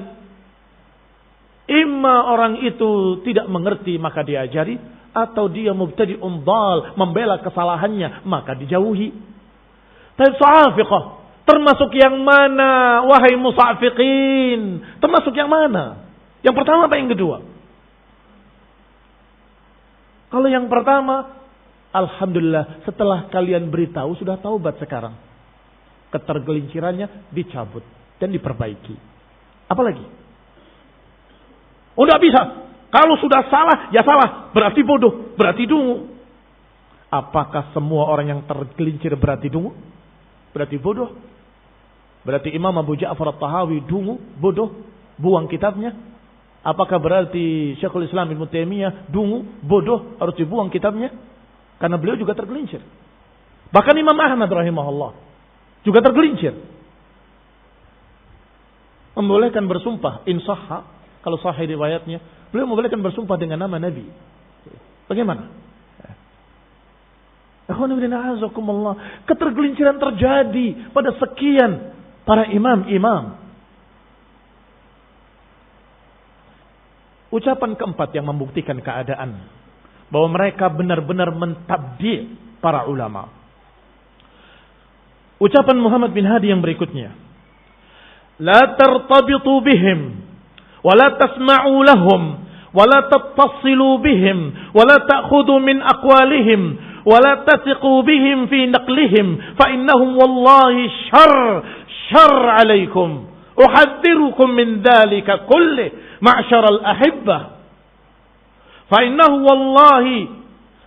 Imma orang itu tidak mengerti, maka diajari. Atau dia mubtadi'un dhal, membela kesalahannya, maka dijauhi. Tapi sa'afiqah, termasuk yang mana, wahai musafiqin? Termasuk yang mana? Yang pertama apa yang kedua? Kalau yang pertama, alhamdulillah, setelah kalian beritahu, sudah taubat sekarang. Ketergelincirannya dicabut dan diperbaiki. Apalagi? Oh, tidak bisa. Kalau sudah salah, ya salah. Berarti bodoh, berarti dungu. Apakah semua orang yang tergelincir berarti dungu? Berarti bodoh? Berarti Imam Abu Ja'far At-Tahawi dungu, bodoh, buang kitabnya? Apakah berarti Syekhul Islam Ibnu Taimiyah dungu, bodoh, harus dibuang kitabnya? Karena beliau juga tergelincir. Bahkan Imam Ahmad rahimahullah juga tergelincir. Membolehkan bersumpah, insahha, kalau sahih riwayatnya, beliau membolehkan bersumpah dengan nama Nabi. Bagaimana? Ketergelinciran terjadi pada sekian para imam-imam. Ucapan keempat yang membuktikan keadaan bahwa mereka benar-benar mentabdi' para ulama. Ucapan Muhammad bin Hadi yang berikutnya. La tartabitu bihim wa la tasma'u lahum wa la tattasilu bihim wa la ta'khudhu min aqwalihim wa la tasiqu bihim fi naqlihim fa innahum wallahi syarr 'alaikum. Uhadzirukum min dhalika kullih ma'syaral ahibbah. Fa innahu wallahi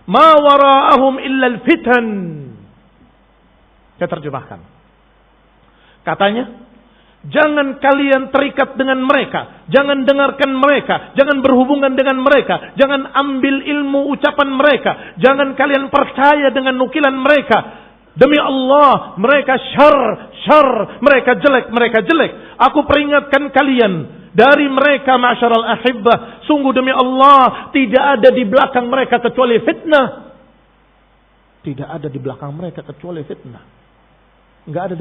ma wara'ahum illa al-fitan. Saya terjemahkan. Katanya, jangan kalian terikat dengan mereka, jangan dengarkan mereka, jangan berhubungan dengan mereka, jangan ambil ilmu ucapan mereka, jangan kalian percaya dengan nukilan mereka. Demi Allah, mereka syarr, mereka jelek. Aku peringatkan kalian dari mereka, ma'syaral ahibbah. Sungguh demi Allah, tidak ada di belakang mereka kecuali fitnah. Tidak ada di belakang mereka kecuali fitnah. Enggak ada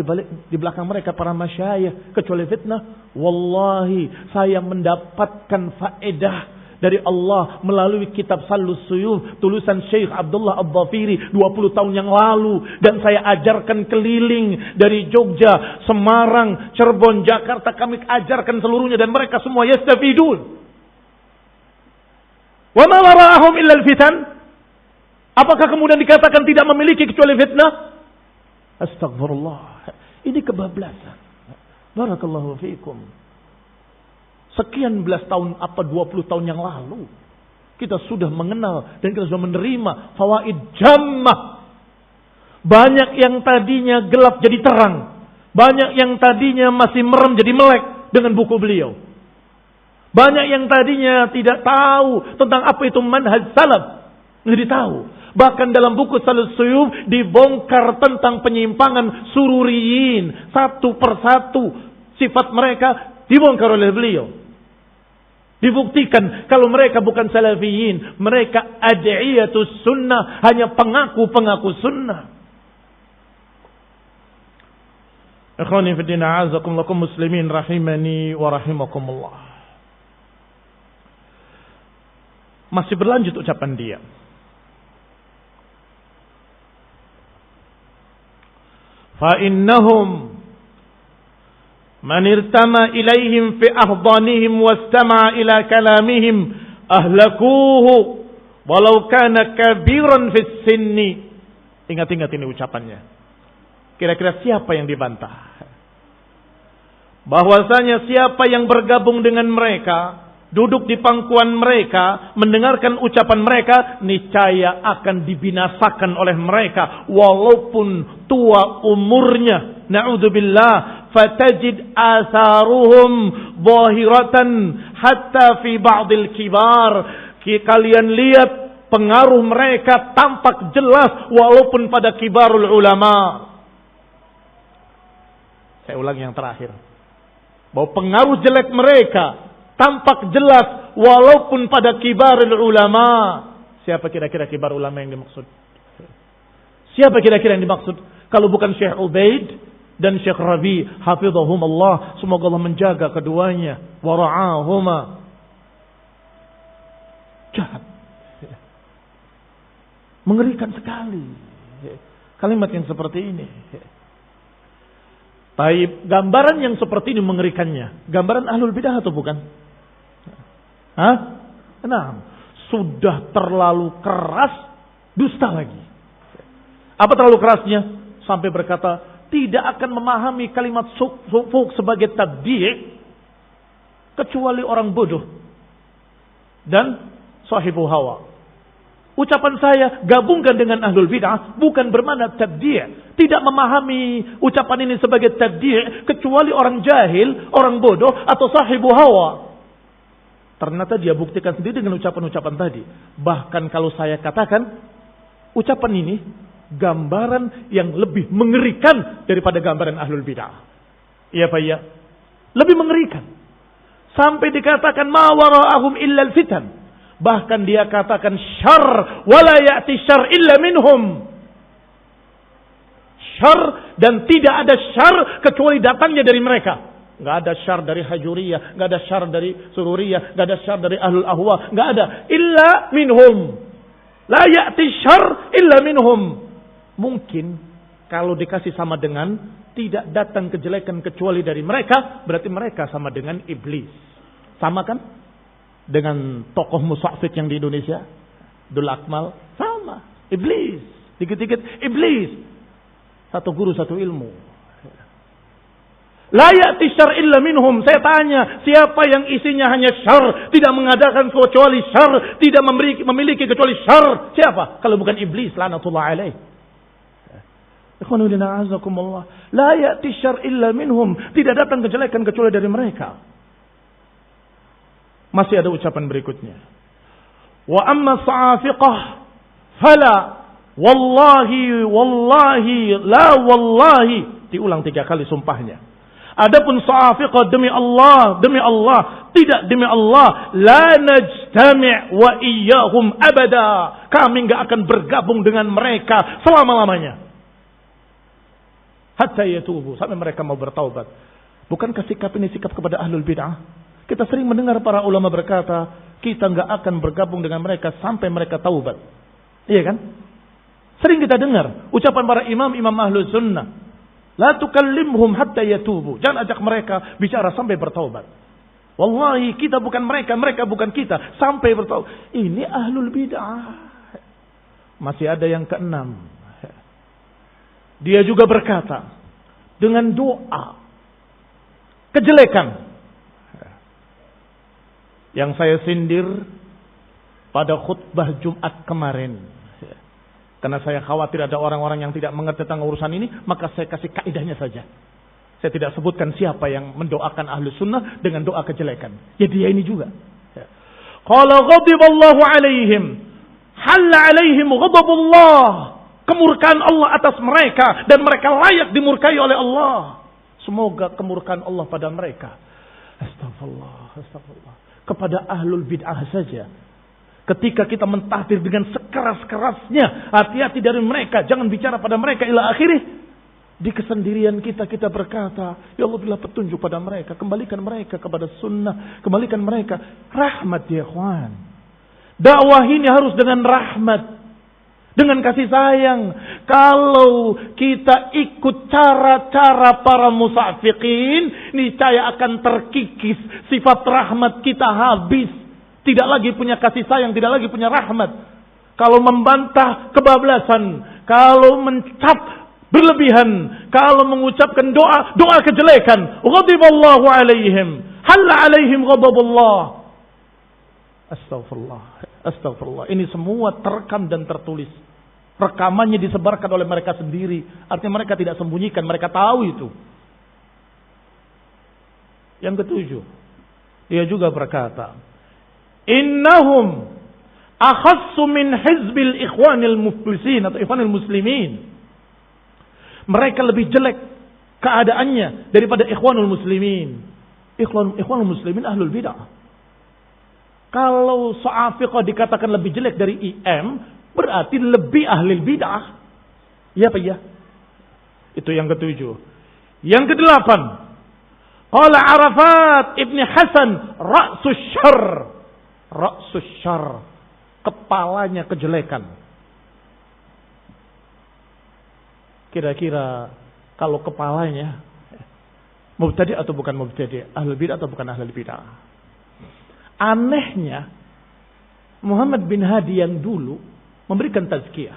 di belakang mereka para masyayikh kecuali fitnah. Wallahi, saya mendapatkan faedah dari Allah melalui kitab Sallus Suyuf tulisan Syekh Abdullah Ad-Dhafiri 20 tahun yang lalu, dan saya ajarkan keliling dari Jogja, Semarang, Cirebon, Jakarta, kami ajarkan seluruhnya dan mereka semua yastafidun. Wa ma wara'ahum illa al-fitan. Apakah kemudian dikatakan tidak memiliki kecuali fitnah? Astagfirullah. Ini kebablasan. Barakallahu fiikum. Sekian belas tahun, 20 tahun yang lalu, kita sudah mengenal dan kita sudah menerima fawaid jammah. Banyak yang tadinya gelap jadi terang. Banyak yang tadinya masih merem jadi melek dengan buku beliau. Banyak yang tadinya tidak tahu tentang apa itu manhaj salaf, jadi tahu. Bahkan dalam buku Sallus Suyuf dibongkar tentang penyimpangan sururiyin. Satu persatu sifat mereka dibongkar oleh beliau. Dibuktikan kalau mereka bukan salafiyin, mereka ad'iyatus sunnah, hanya pengaku-pengaku sunnah. Ikhwani fi din, a'azakumullah muslimin rahimani wa rahimakumullah. Masih berlanjut ucapan dia. Fa innahum Man irtama ilaihim fi ahdanihim wastama'a ila kalamihim ahlakuhu walau kana kabiran fis sinni. Ingat-ingat ini ucapannya. Kira-kira siapa yang dibantah? Bahwasanya siapa yang bergabung dengan mereka, duduk di pangkuan mereka, mendengarkan ucapan mereka, niscaya akan dibinasakan oleh mereka walaupun tua umurnya. Na'udzubillah. Fatajid atharuhum zahiratan hatta fi ba'dil kibar. Kalian lihat pengaruh mereka tampak jelas walaupun pada kibarul ulama. Saya ulang yang terakhir. Bahwa pengaruh jelek mereka tampak jelas walaupun pada kibarul ulama. Siapa kira-kira kibar ulama yang dimaksud? Siapa kira-kira yang dimaksud? Kalau bukan Syekh Ubaid dan Syekh Rabi, hafizahumullah, semoga Allah menjaga keduanya, wa ra'ahuma. Jahat. Mengerikan sekali kalimat yang seperti ini. Taib, gambaran yang seperti ini mengerikannya. Gambaran ahlul bidah atau bukan? Hah? Nah, sudah terlalu keras, dusta lagi. Apa terlalu kerasnya? Sampai berkata, tidak akan memahami kalimat sufuk sebagai tabdi' kecuali orang bodoh dan sahibu hawa. Ucapan saya gabungkan dengan ahlul bid'ah bukan bermakna tabdi'. Tidak memahami ucapan ini sebagai tabdi' kecuali orang jahil, orang bodoh atau sahibu hawa. Ternyata dia buktikan sendiri dengan ucapan-ucapan tadi. Bahkan kalau saya katakan ucapan ini gambaran yang lebih mengerikan daripada gambaran ahlul bid'ah. Iya Pak ya? Lebih mengerikan. Sampai dikatakan ma wara'ahum illa al-fitan. Bahkan dia katakan syarr wala ya'ti syarr illa minhum. Syarr dan tidak ada syarr kecuali datangnya dari mereka. Enggak ada syarr dari Hajuriyah, enggak ada syarr dari Sururiyah, enggak ada syarr dari ahlul ahwa, enggak ada illa minhum. La ya'ti syarr illa minhum. Mungkin kalau dikasih sama dengan tidak datang kejelekan kecuali dari mereka, berarti mereka sama dengan iblis. Sama kan? Dengan tokoh musafik yang di Indonesia, Abdul Akmal, sama. Iblis. Dikit-dikit iblis. Satu guru, satu ilmu. La ya'ti syarr illa minhum. Saya tanya, siapa yang isinya hanya syarr, tidak mengadakan kecuali syarr, tidak memiliki kecuali syarr? Siapa? Kalau bukan iblis, laknatullah alaih. Ikhwanudina azakumullah. La ya'ti syarr illa minhum. Tidak datang kejelekan kecuali dari mereka. Masih ada ucapan berikutnya. Wa amma sa'afiqah fala wallahi wallahi la wallahi. Diulang 3 kali sumpahnya. Adapun sa'afiqah demi Allah tidak demi Allah, la najtami' wa iyyahum abada. Kami enggak akan bergabung dengan mereka selama-lamanya. Hatta yatubu, sampai mereka mau bertaubat. Bukankah sikap ini sikap kepada ahlul bid'ah? Kita sering mendengar para ulama berkata, kita enggak akan bergabung dengan mereka sampai mereka taubat. Iya kan? Sering kita dengar ucapan para imam ahlus sunnah. La tukallimhum hatta yatubu. Jangan ajak mereka bicara sampai bertaubat. Wallahi kita bukan mereka, mereka bukan kita sampai bertaubat. Ini ahlul bid'ah. Masih ada yang keenam. Dia juga berkata dengan doa kejelekan yang saya sindir pada khutbah Jumat kemarin. Karena saya khawatir ada orang-orang yang tidak mengerti tentang urusan ini, maka saya kasih kaidahnya saja. Saya tidak sebutkan siapa yang mendoakan ahlu sunnah dengan doa kejelekan. Ya dia ini juga. Qala ghadiballahu alaihim. Halla alaihim ghadabullah. Kemurkaan Allah atas mereka. Dan mereka layak dimurkai oleh Allah. Semoga kemurkaan Allah pada mereka. Astagfirullah. Kepada ahlul bid'ah saja. Ketika kita mentahdir dengan sekeras-kerasnya, hati-hati dari mereka, jangan bicara pada mereka ila akhirih. Di kesendirian kita berkata, ya Allah bila petunjuk pada mereka, kembalikan mereka kepada sunnah, kembalikan mereka rahmat ya ikhwan. Dakwah ini harus dengan rahmat, dengan kasih sayang. Kalau kita ikut cara-cara para musafiqin, niscaya akan terkikis sifat rahmat kita habis. Tidak lagi punya kasih sayang, tidak lagi punya rahmat. Kalau membantah kebablasan, kalau mencap berlebihan, kalau mengucapkan doa kejelekan, ghadiballahu alaihim, halla alaihim ghadabullah. Astagfirullah. Ini semua terekam dan tertulis. Rekamannya disebarkan oleh mereka sendiri. Artinya mereka tidak sembunyikan. Mereka tahu itu. Yang ketujuh. Dia juga berkata. Innahum akhassu min hizbil ikhwanil muflisin. Atau ikhwanil muslimin. Mereka lebih jelek keadaannya daripada ikhwanul muslimin. Ikhwanul muslimin ahlul bid'ah. Kalau Sa'afiqah dikatakan lebih jelek dari IM, berarti lebih ahli bid'ah. Ya Pak ya? Itu yang ketujuh. Yang kedelapan. Qala Arafat Ibn Hasan ra'sus syarr. Ra'sus syarr. Kepalanya kejelekan. Kira-kira kalau kepalanya mubtadi' atau bukan mubtadi', ahli bid'ah atau bukan ahli bid'ah. Anehnya Muhammad bin Hadi yang dulu memberikan tazkiyah.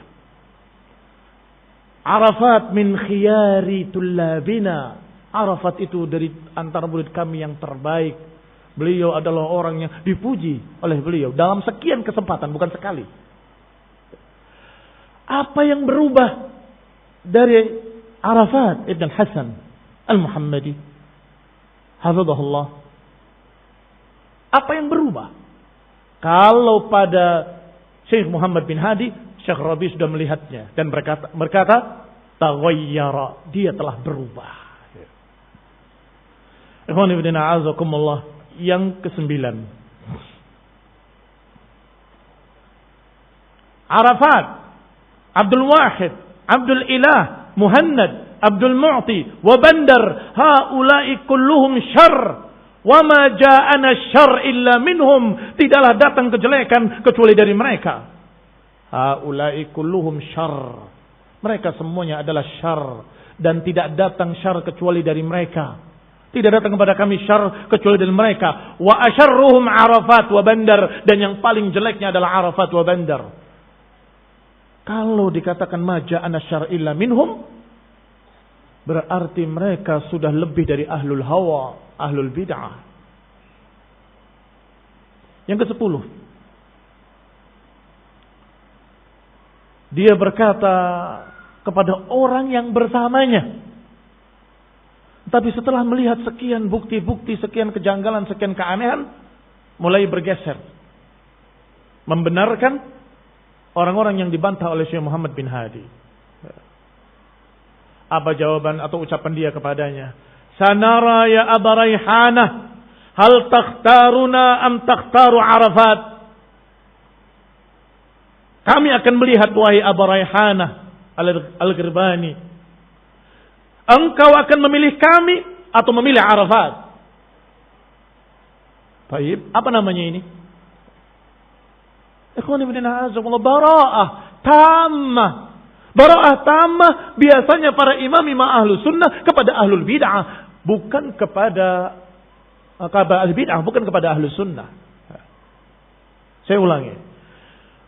Arafat min khiyari tullabina. Arafat itu dari antara murid kami yang terbaik. Beliau adalah orang yang dipuji oleh beliau dalam sekian kesempatan, bukan sekali. Apa yang berubah dari Arafat Ibn Hasan Al-Muhammadi? Hafizahullah. Apa yang berubah? Kalau pada Syekh Muhammad bin Hadi, Syekh Rabi sudah melihatnya dan berkata taghayyara, dia telah berubah. Ikhwan ibn a'azakumullah, yang ke-9. Arafat, Abdul Wahid, Abdul Ilah, Muhannad, Abdul Mu'ti, wa Bandar, haula'i kulluhum syarr. Wa ma ja'ana syarr illa minhum. Tidaklah datang kejelekan kecuali dari mereka. Haula'i kulluhum syarr. Mereka semuanya adalah syarr. Dan tidak datang syarr kecuali dari mereka. Tidak datang kepada kami syarr kecuali dari mereka. Wa asyarruhum Arafat wa Bandar. Dan yang paling jeleknya adalah Arafat wa Bandar. Kalau dikatakan ma ja'ana syarr illa minhum, berarti mereka sudah lebih dari ahlul hawa, ahlul bid'ah. Yang ke-10. Dia berkata kepada orang yang bersamanya. Tapi setelah melihat sekian bukti-bukti, sekian kejanggalan, sekian keanehan, mulai bergeser. Membenarkan orang-orang yang dibantah oleh Syekh Muhammad bin Hadi. Apa jawaban atau ucapan dia kepadanya? Sanara ya Aba Raihanah, hal takhtaruna am takhtaru Arafat? Kami akan melihat wahai Aba Raihanah Al-Ghirbani. Engkau akan memilih kami atau memilih Arafat? Baik, apa namanya ini? Ikhwan ibn a'azakumullah, bara'ah tammah. Bara'ah tammah biasanya para imam-imam ahlu sunnah kepada ahlul bid'ah. Bukan kepada ahli bid'ah, bukan kepada ahlu sunnah. Saya ulangi.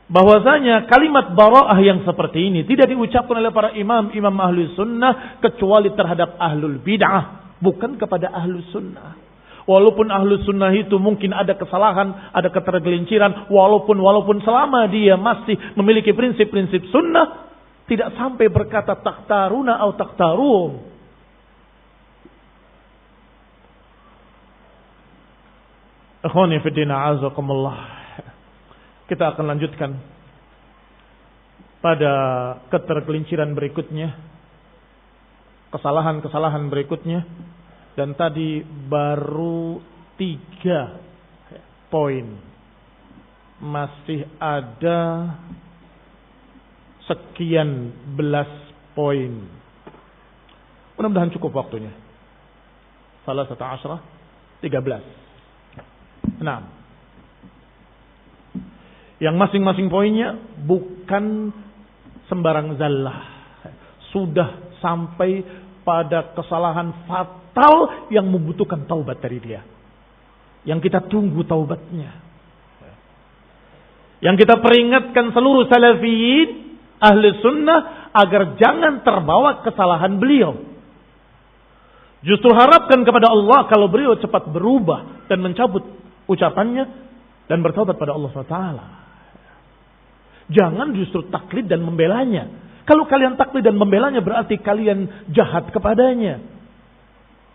Bahwasanya kalimat bara'ah yang seperti ini tidak diucapkan oleh para imam-imam ahlu sunnah kecuali terhadap ahlul bid'ah. Bukan kepada ahlu sunnah. Walaupun ahlu sunnah itu mungkin ada kesalahan, ada ketergelinciran. Walaupun selama dia masih memiliki prinsip-prinsip sunnah, tidak sampai berkata takhtaruna atau takhtarum. Ikhwani fi din a'azakumullah. Kita akan lanjutkan pada ketergelinciran berikutnya, kesalahan-kesalahan berikutnya, dan tadi baru 3 poin. Masih ada sekian belas poin. Mudah-mudahan cukup waktunya. Salah 13. Nah, yang masing-masing poinnya bukan sembarang zallah. sudah sampai pada kesalahan fatal yang membutuhkan taubat dari dia. Yang kita tunggu taubatnya. Yang kita peringatkan seluruh salafiyin, ahli sunnah, agar jangan terbawa kesalahan beliau. Justru harapkan kepada Allah kalau beliau cepat berubah dan mencabut ucapannya dan bertaubat pada Allah SWT. Jangan justru taklid dan membelanya. Kalau kalian taklid dan membelanya berarti kalian jahat kepadanya.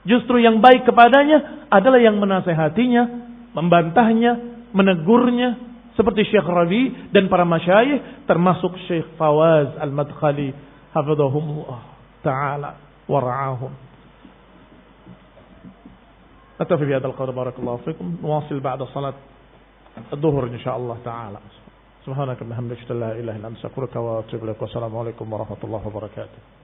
Justru yang baik kepadanya adalah yang menasehatinya, membantahnya, menegurnya. Seperti Syekh Rabi dan para masyayikh, termasuk Syekh Fawaz Al-Madkhali hafizahumullah ta'ala wa ra'ahum. نكتفي بهذا القدر بارك الله فيكم نواصل بعد صلاة الظهر إن شاء الله تعالى سبحانك اللهم وبحمدك لا إله إلا أنت أستغفرك وأتوب إليك والسلام عليكم ورحمة الله وبركاته